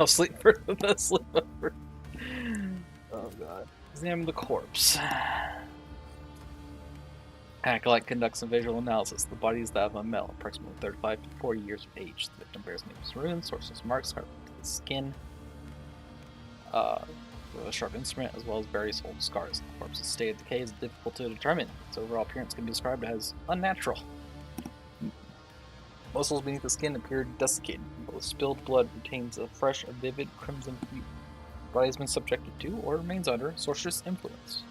I'll sleep for the sleepover. Oh god. Examine the corpse. Acolyte conducts a visual analysis. The body is that of a male, approximately 35 to 40 years of age. The victim bears numerous runes, sources, marks, carved into the skin, with a sharp instrument, as well as various old scars. The corpse's state of decay is difficult to determine. Its overall appearance can be described as unnatural. Muscles beneath the skin appear desiccated, but the spilled blood retains a fresh, vivid crimson hue. The body has been subjected to, or remains under, sorceress influence.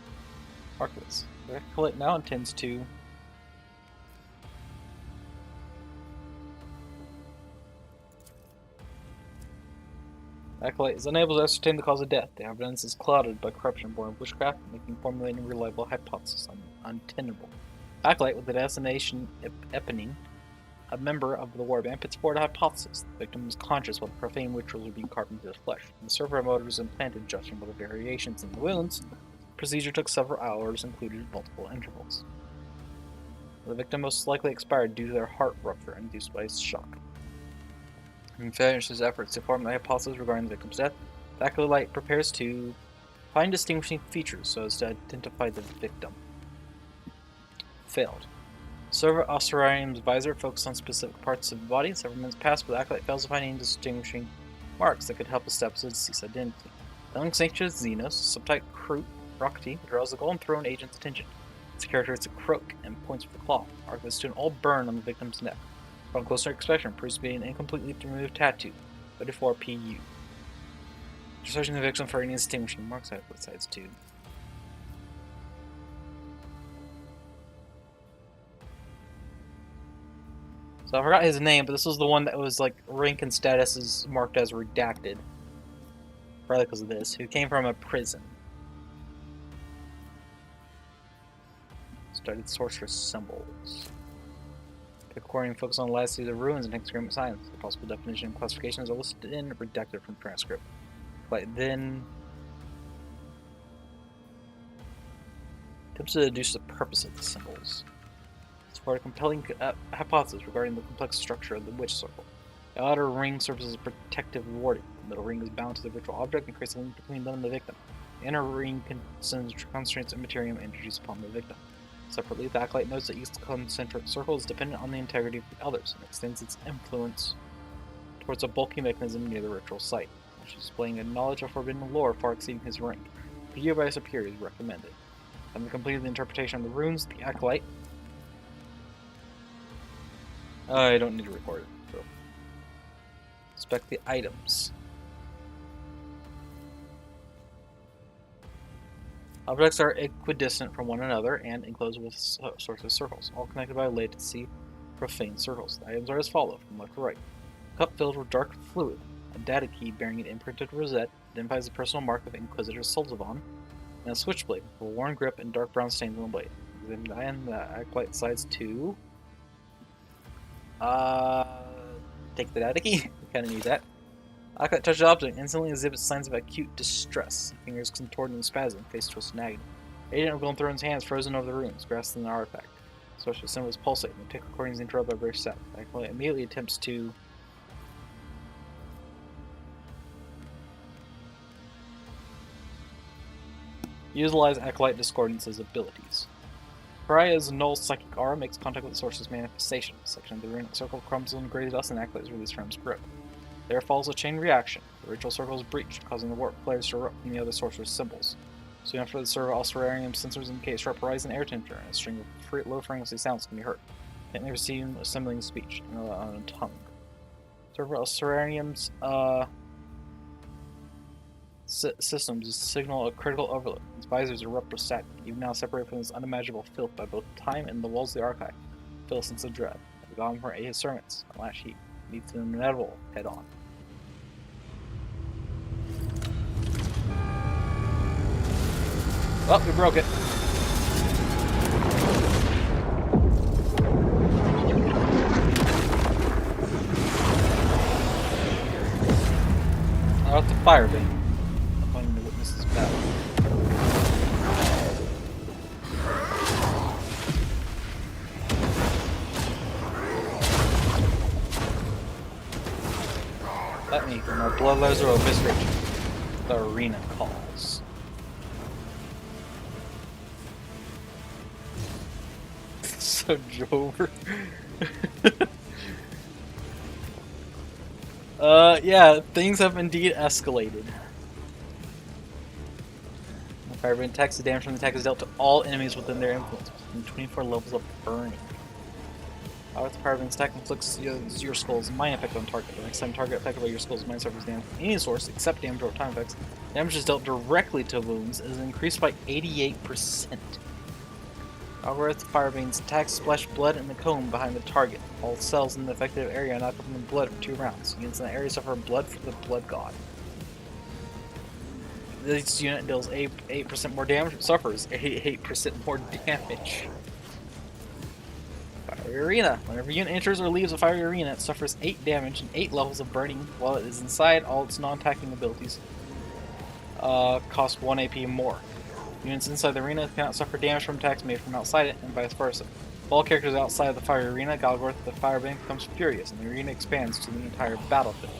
Archivist. The acolyte now intends to Acolyte is unable to ascertain the cause of death. The evidence is clouded by corruption born of witchcraft, making formulating a reliable hypothesis untenable. Acolyte, with the designation Eponine, a member of the warband, puts forward a hypothesis. The victim was conscious while the profane rituals were being carved into his flesh. And the servo motor was implanted, judging by the variations in the wounds. The procedure took several hours, included multiple intervals. The victim most likely expired due to their heart rupture induced by shock. In finishes his efforts to form the hypothesis regarding the victim's death, the acolyte prepares to find distinguishing features so as to identify the victim. Failed. Server Osterarium's visor focused on specific parts of the body. Several minutes pass, but the acolyte fails to find any distinguishing marks that could help establish the deceased's identity. The young sanctuary Xenos, subtype Rockety, draws the golden throne agent's attention. Its characteristic croak and points with the claw. Archivist to an old burn on the victim's neck. Upon closer inspection, proves to be an incompletely removed tattoo, 34 PU. Searching the victim for any distinguishing marks, Acolyte decides to. So I forgot his name, but this was the one that was like rank and status is marked as redacted. Probably because of this. Who came from a prison. Studied sorceress symbols. According to focus on the last of the ruins and experiment science. The possible definition and classifications are listed in redacted from transcript. Like then attempts to deduce the purpose of the symbols. It's for a compelling hypothesis regarding the complex structure of the witch circle. The outer ring serves as a protective warding. The middle ring is bound to the ritual object and creates a link between them and the victim. The inner ring concentrates materium introduced upon the victim. Separately, the acolyte notes that each concentric circle is dependent on the integrity of the others and extends its influence towards a bulky mechanism near the ritual site, which is displaying a knowledge of forbidden lore far exceeding his rank. Review by a superior is recommended. Having completed the interpretation of the runes, the acolyte... I don't need to record it, so... Inspect the items. Objects are equidistant from one another and enclosed with sorceress circles, all connected by latency profane circles. The items are as follow, from left to right. A cup filled with dark fluid, a data key bearing an imprinted rosette, identifies the personal mark of Inquisitor Solzavon, and a switchblade with a worn grip and dark brown stains on the blade. Then the acolyte decides to take the data key. We kind of need that. Acolyte touches the object and instantly exhibits signs of acute distress. Fingers contorted in spasm, face twisted and agony. Agent of Golden Throne's hands frozen over the runes, grasping the artifact. Sorceress symbols pulsate, and the tick recordings interrupted by very set. Acolyte immediately attempts to utilize Acolyte Discordance's abilities. Pariah's null psychic aura makes contact with the sorcerer's manifestation. A section of the runic circle crumbles in gray dust and Acolyte is released from his grip. There follows a chain reaction. The ritual circle is breached, causing the warp flares to erupt from the other sorcerer's symbols. Soon after, the servo Osterarium sensors indicate sharp rise in air temperature, and a string of low-frequency sounds can be heard, faintly receiving assembling speech on a tongue. Servo Osterarium's systems signal a critical overload. Its visors erupt with static, even now separated from this unimaginable filth by both time and the walls of the archive. Fill a sense of dread. I've gone for 8 sermons, a last heat. Meets the inevitable head on. Oh, we broke it. Now it's the fire vein. Upon the witness's battle. Let me, when our bloodletters are eviscerated, the arena calls. So Jover. Yeah, things have indeed escalated. The Firebane attacks, the damage from the attack is dealt to all enemies within their influence, within 24 levels of burning. With the Firebane's attack inflicts your skull's mind effect on target. The next time target affected by your skull's mind suffers damage from any source except damage or time effects, damage is dealt directly to wounds is increased by 88%. With the Firebane's attack splash blood in the cone behind the target. All cells in the affected area knock up in the blood for 2 rounds. Units in the area suffer blood from the Blood God. This unit deals 8% more damage, suffers 8% more damage. Fiery Arena. Whenever a unit enters or leaves a fiery arena, it suffers 8 damage and 8 levels of burning. While it is inside, all its non-attacking abilities cost 1 AP more. Units inside the arena cannot suffer damage from attacks made from outside it, and vice versa. If all characters outside of the fiery arena, Galgorth the Firebane becomes furious, and the arena expands to the entire battlefield.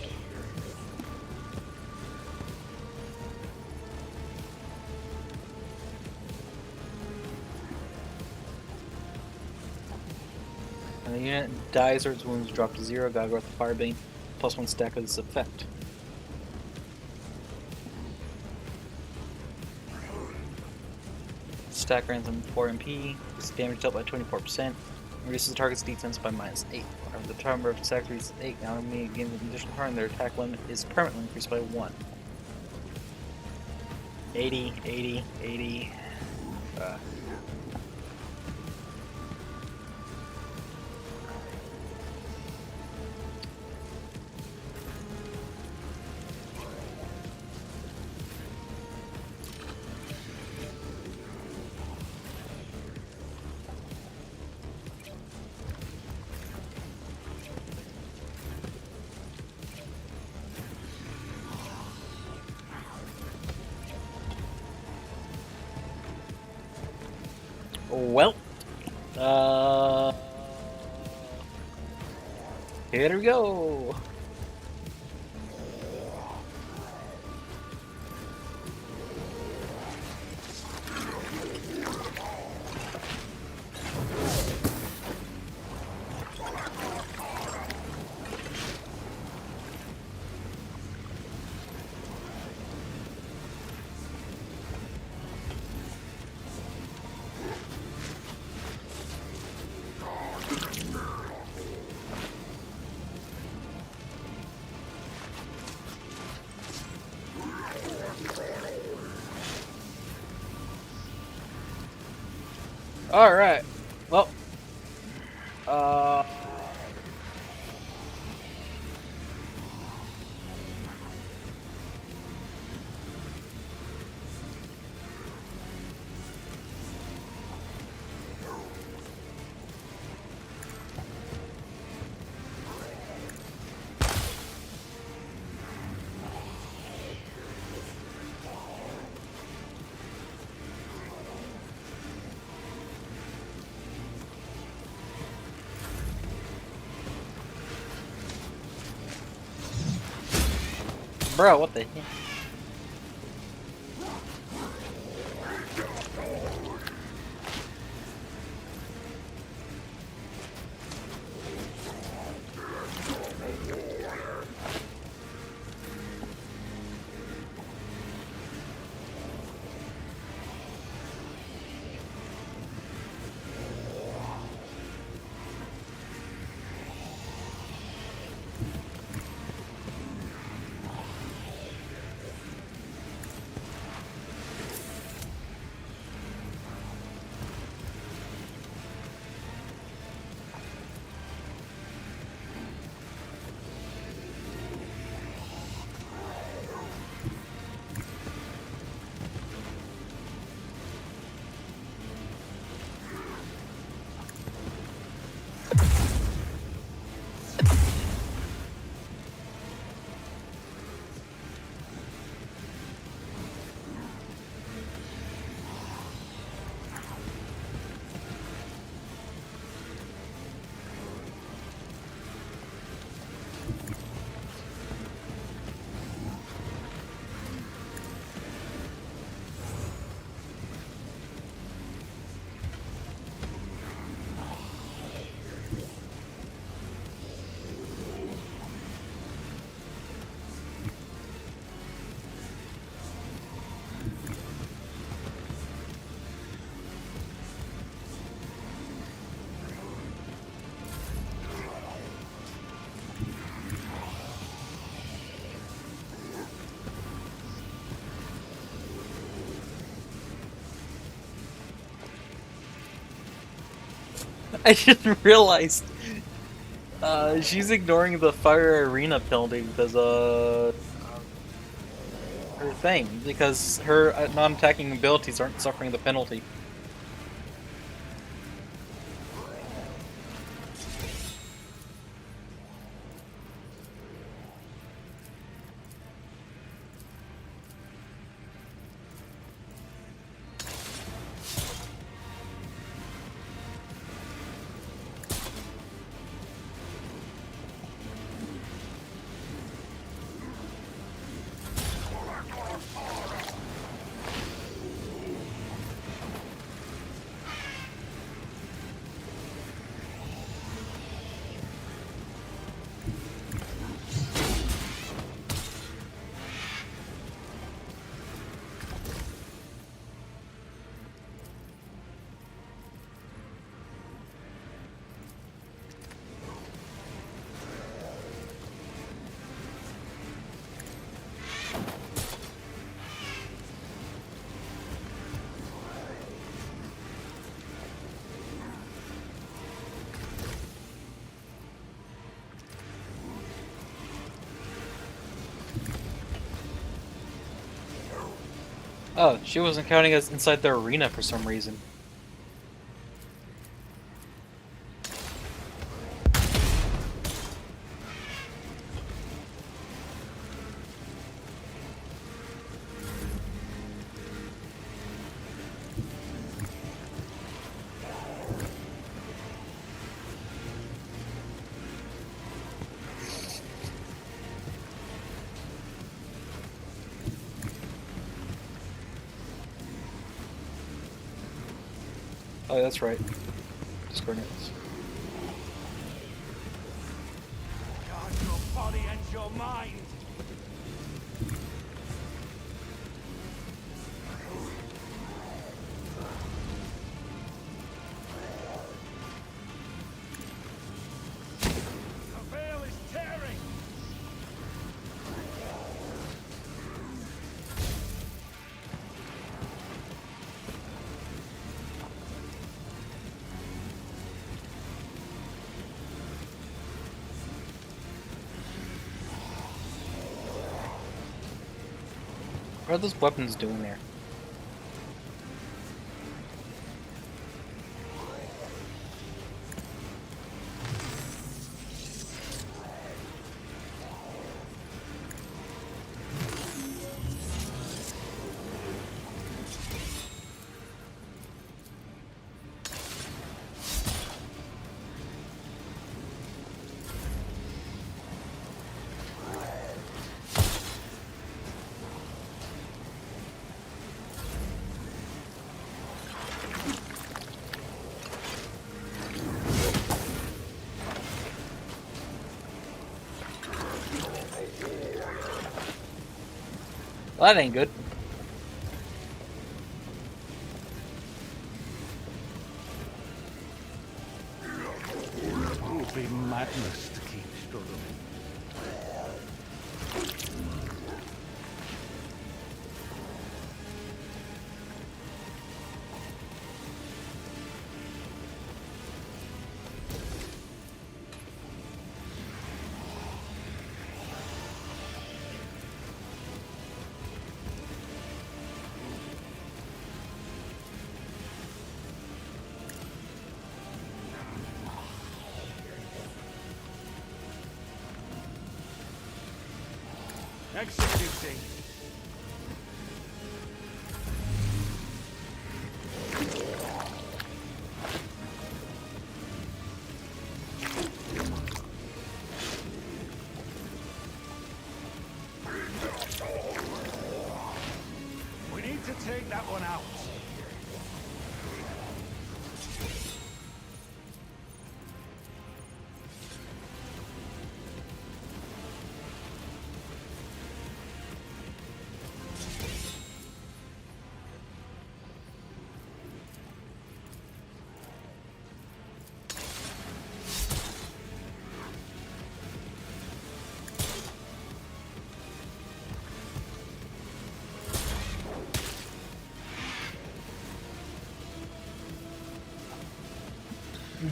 When the unit dies or its wounds drop to 0, Galgorth the Firebane plus 1 stack of this effect. Stack grants them 4 MP, reduces damage dealt by 24%, reduces the target's defense by -8. Whenever the number of attacks reaches 8, now enemy gains an additional turn, their attack limit is permanently increased by 1. 80, 80, 80. Well, here we go. Alright, well, bro, what the heck? I didn't realize. She's ignoring the fire arena penalty because her thing, because her non-attacking abilities aren't suffering the penalty. Oh, she wasn't counting us inside the arena for some reason. Oh, that's right. Discoordinates. Guard your body and your mind. The veil is tearing. What are those weapons doing there? Well, that ain't good. It would be madness to keep struggling. Executing. We need to take that one out.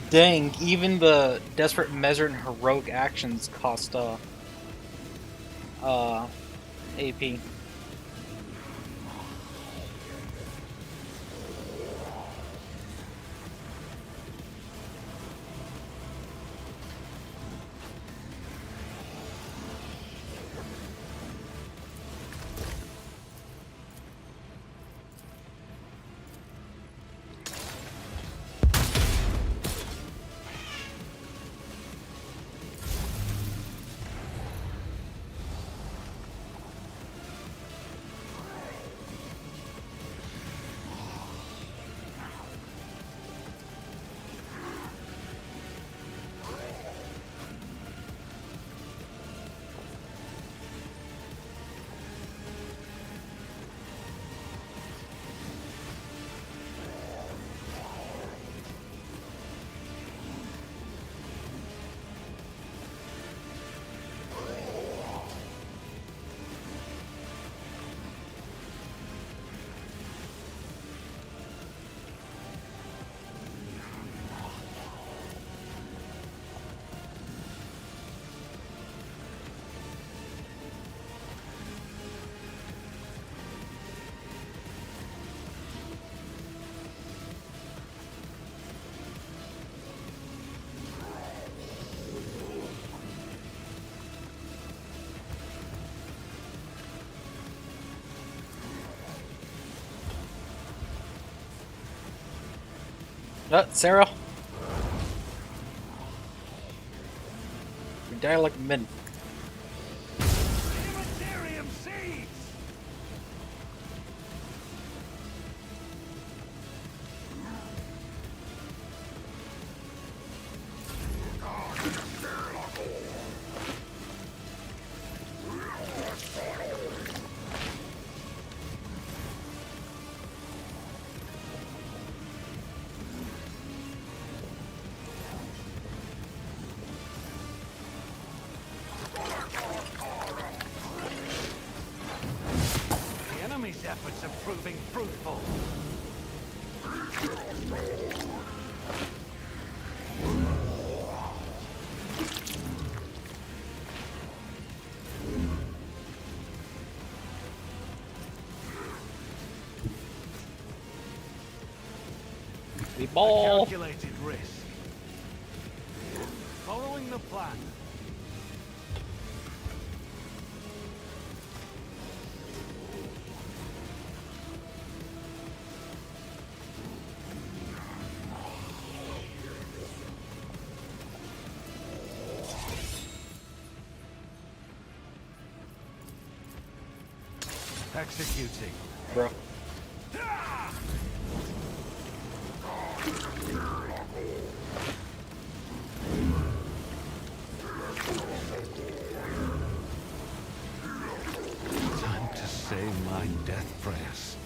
Dang, even the desperate measure and heroic actions cost AP. Sarah. You die like men. Immaterium seeds! The enemy's efforts are proving fruitful. We ball. Calculated risk. Following the plan. Executing. Bro. Time to say my death prayers.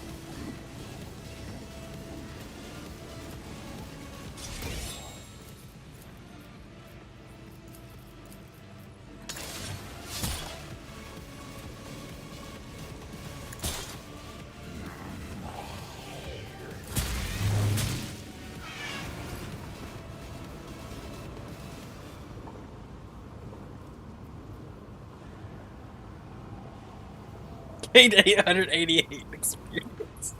Gained 888 experience.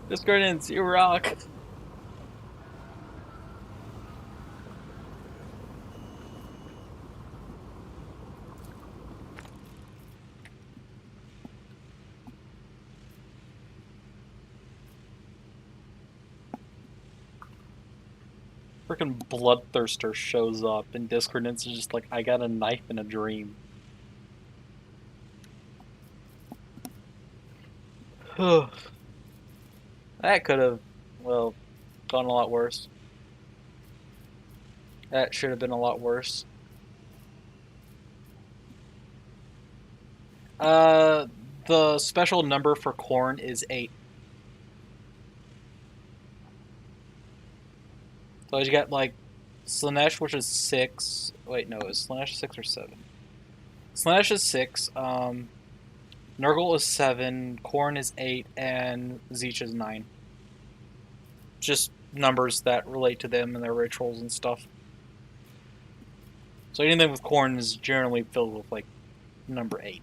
Discordance, you rock. Freaking Bloodthirster shows up, and Discordance is just like, I got a knife in a dream. That could have, well, gone a lot worse. That should have been a lot worse. The special number for corn is 8. So you got like Slanesh, which is 6. Wait, no, is Slanesh 6 or 7? Slanesh is 6. Nurgle is 7, Khorne is 8, and Zeech is 9. Just numbers that relate to them and their rituals and stuff. So anything with Khorne is generally filled with like number 8.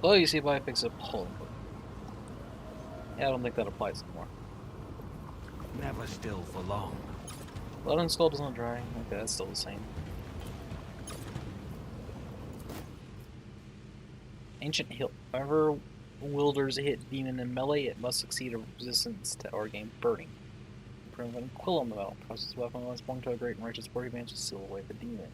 Oh, you see by fix a hole. Yeah, I don't think that applies anymore. Never still for long. Blood and skull doesn't dry. Okay, that's still the same. Ancient Hill. Whenever wielders hit demon in melee, it must succeed a resistance to or gain burning. Prevent quill on the battle. Process weapon once belong to a great and righteous party advantage to seal away the demon.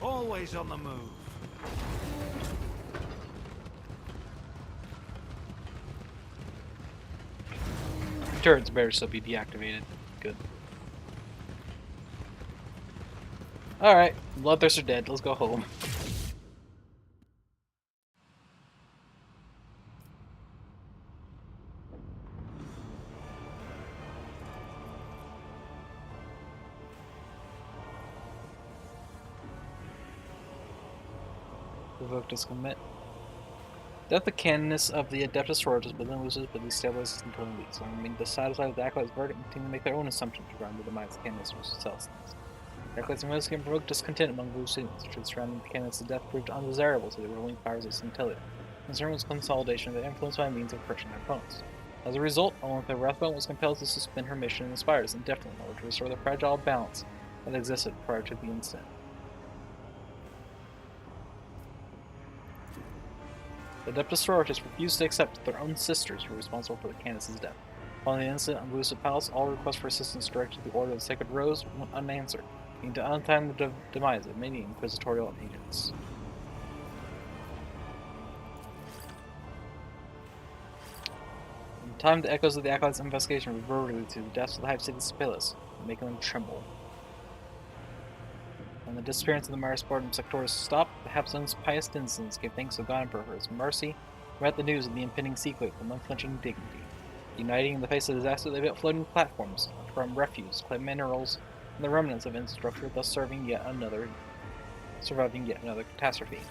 Always on the move. Turrets better still be deactivated. Good. Alright, Bloodthirsts are dead. Let's go home. Provoked us commit. Death the cannonness of the Adeptus Sororitas, but then loses, but destabilizes until weak. So I mean, dissatisfied with the Acolyte's verdict and continue to make their own assumptions regarding the demise of the cannonness versus Celestials. The Acolytes and Wizards can provoke discontent among blue students, which surrounding the cannonness of death proved undesirable to the ruling powers of Centillia. Concern was consolidation of the influence by means of crushing their opponents. As a result, Olympic Rathbone was compelled to suspend her mission and Spires indefinitely in order to restore the fragile balance that existed prior to the incident. The Adeptus Sororitas refused to accept that their own sisters were responsible for the cannonness's death. Following the incident on Blusa Palace, all requests for assistance directed to the Order of the Sacred Rose went unanswered, leading to untimely demise of many inquisitorial agents. In time, the echoes of the Acolyte's investigation reverberated to the deaths of the Hive City's Palace, making them tremble. When the disappearance of the Mara Spartan Sectoris stopped, the Habson's pious denizens gave thanks to God for his mercy, and read the news of the impending sequel with unflinching dignity. Uniting in the face of disaster, they built floating platforms from refuse, clay minerals, and the remnants of infrastructure, thus surviving yet another catastrophe.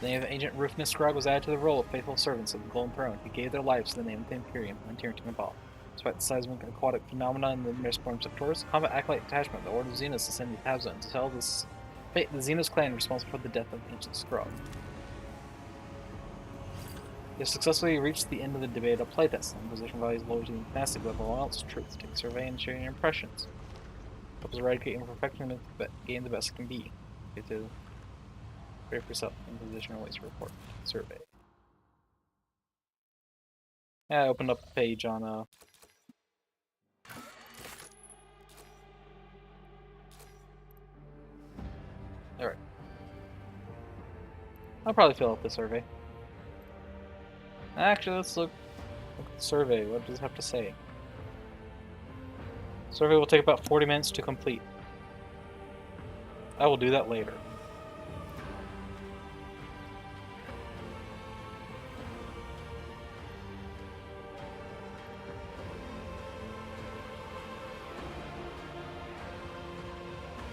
The name of Ancient Rufnus Scrog was added to the roll of faithful servants of the Golden Throne, who gave their lives to the name of the Imperium and Tyranny Cabal. Despite the seismic aquatic phenomena in the Mistborn Sectors, combat acolyte detachment, the Order of Xenos ascended the Tabzone to tell the Xenos clan responsible for the death of Ancient Scrog. They successfully reached the end of the debate of playtest, and position values loyalty and tenacity above all else, truth, take survey and sharing your impressions. Helps eradicate imperfection and gain the best it can be. Get to ready for yourself in position and ways to report. Survey. Yeah, I opened up a page on Alright. I'll probably fill out the survey. Actually, let's look at the survey. What does it have to say? Survey will take about 40 minutes to complete. I will do that later.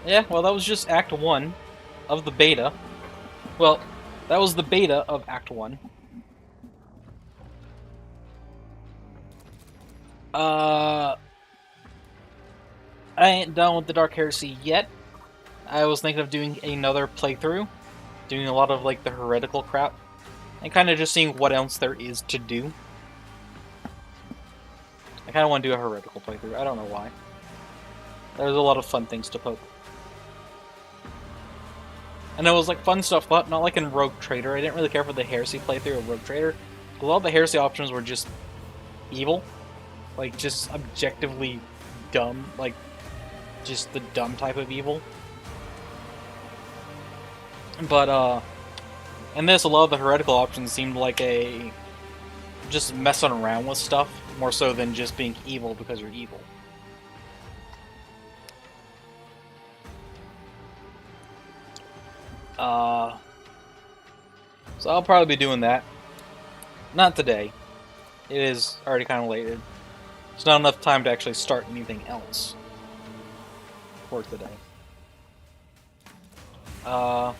Yeah, well, that was just Act 1 of the beta. Well, that was the beta of Act 1. I ain't done with the Dark Heresy yet. I was thinking of doing another playthrough, doing a lot of like the heretical crap, and kind of just seeing what else there is to do. I kind of want to do a heretical playthrough. I don't know why. There's a lot of fun things to poke. And it was like fun stuff, not like in Rogue Trader. I didn't really care for the Heresy playthrough of Rogue Trader. A lot of the Heresy options were just evil. Like, just objectively dumb. Like, just the dumb type of evil. But, in this, a lot of the heretical options seemed like just messing around with stuff, more so than just being evil because you're evil. So I'll probably be doing that. Not today. It is already kind of late. It's not enough time to actually start anything else for today. But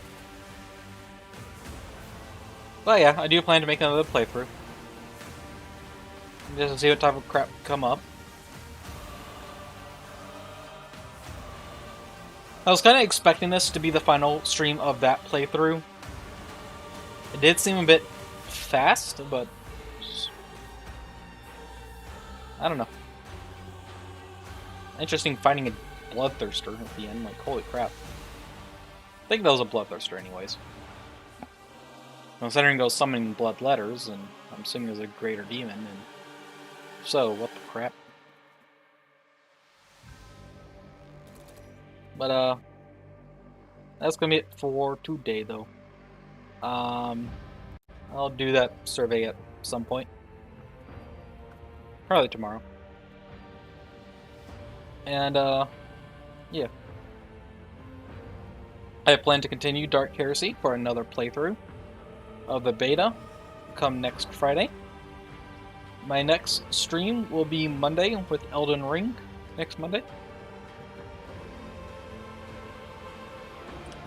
yeah, I do plan to make another playthrough. just to see what type of crap come up. I was kind of expecting this to be the final stream of that playthrough. It did seem a bit fast, but I don't know. Interesting finding a bloodthirster at the end. Like, holy crap! I think that was a bloodthirster, anyways. Considering those summoning blood letters, and I'm assuming there's a greater demon, and if so, what the crap? But that's gonna be it for today, though. I'll do that survey at some point, probably tomorrow, and yeah. I plan to continue Dark Heresy for another playthrough of the beta come next Friday. My next stream will be Monday with Elden Ring next Monday.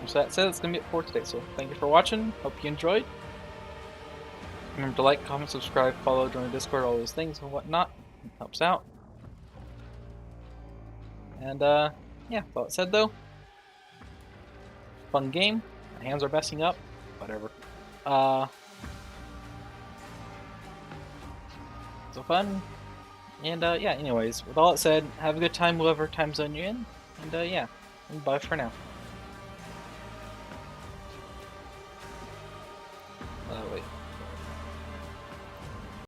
So that said, it's going to be it for today. So thank you for watching. Hope you enjoyed. Remember to like, comment, subscribe, follow, join the Discord, all those things and whatnot. It helps out. And yeah, well said though. Fun game. My hands are messing up. Whatever. So fun. And yeah, anyways, with all that said, have a good time whatever time zone you're in. And yeah, and bye for now. Wait.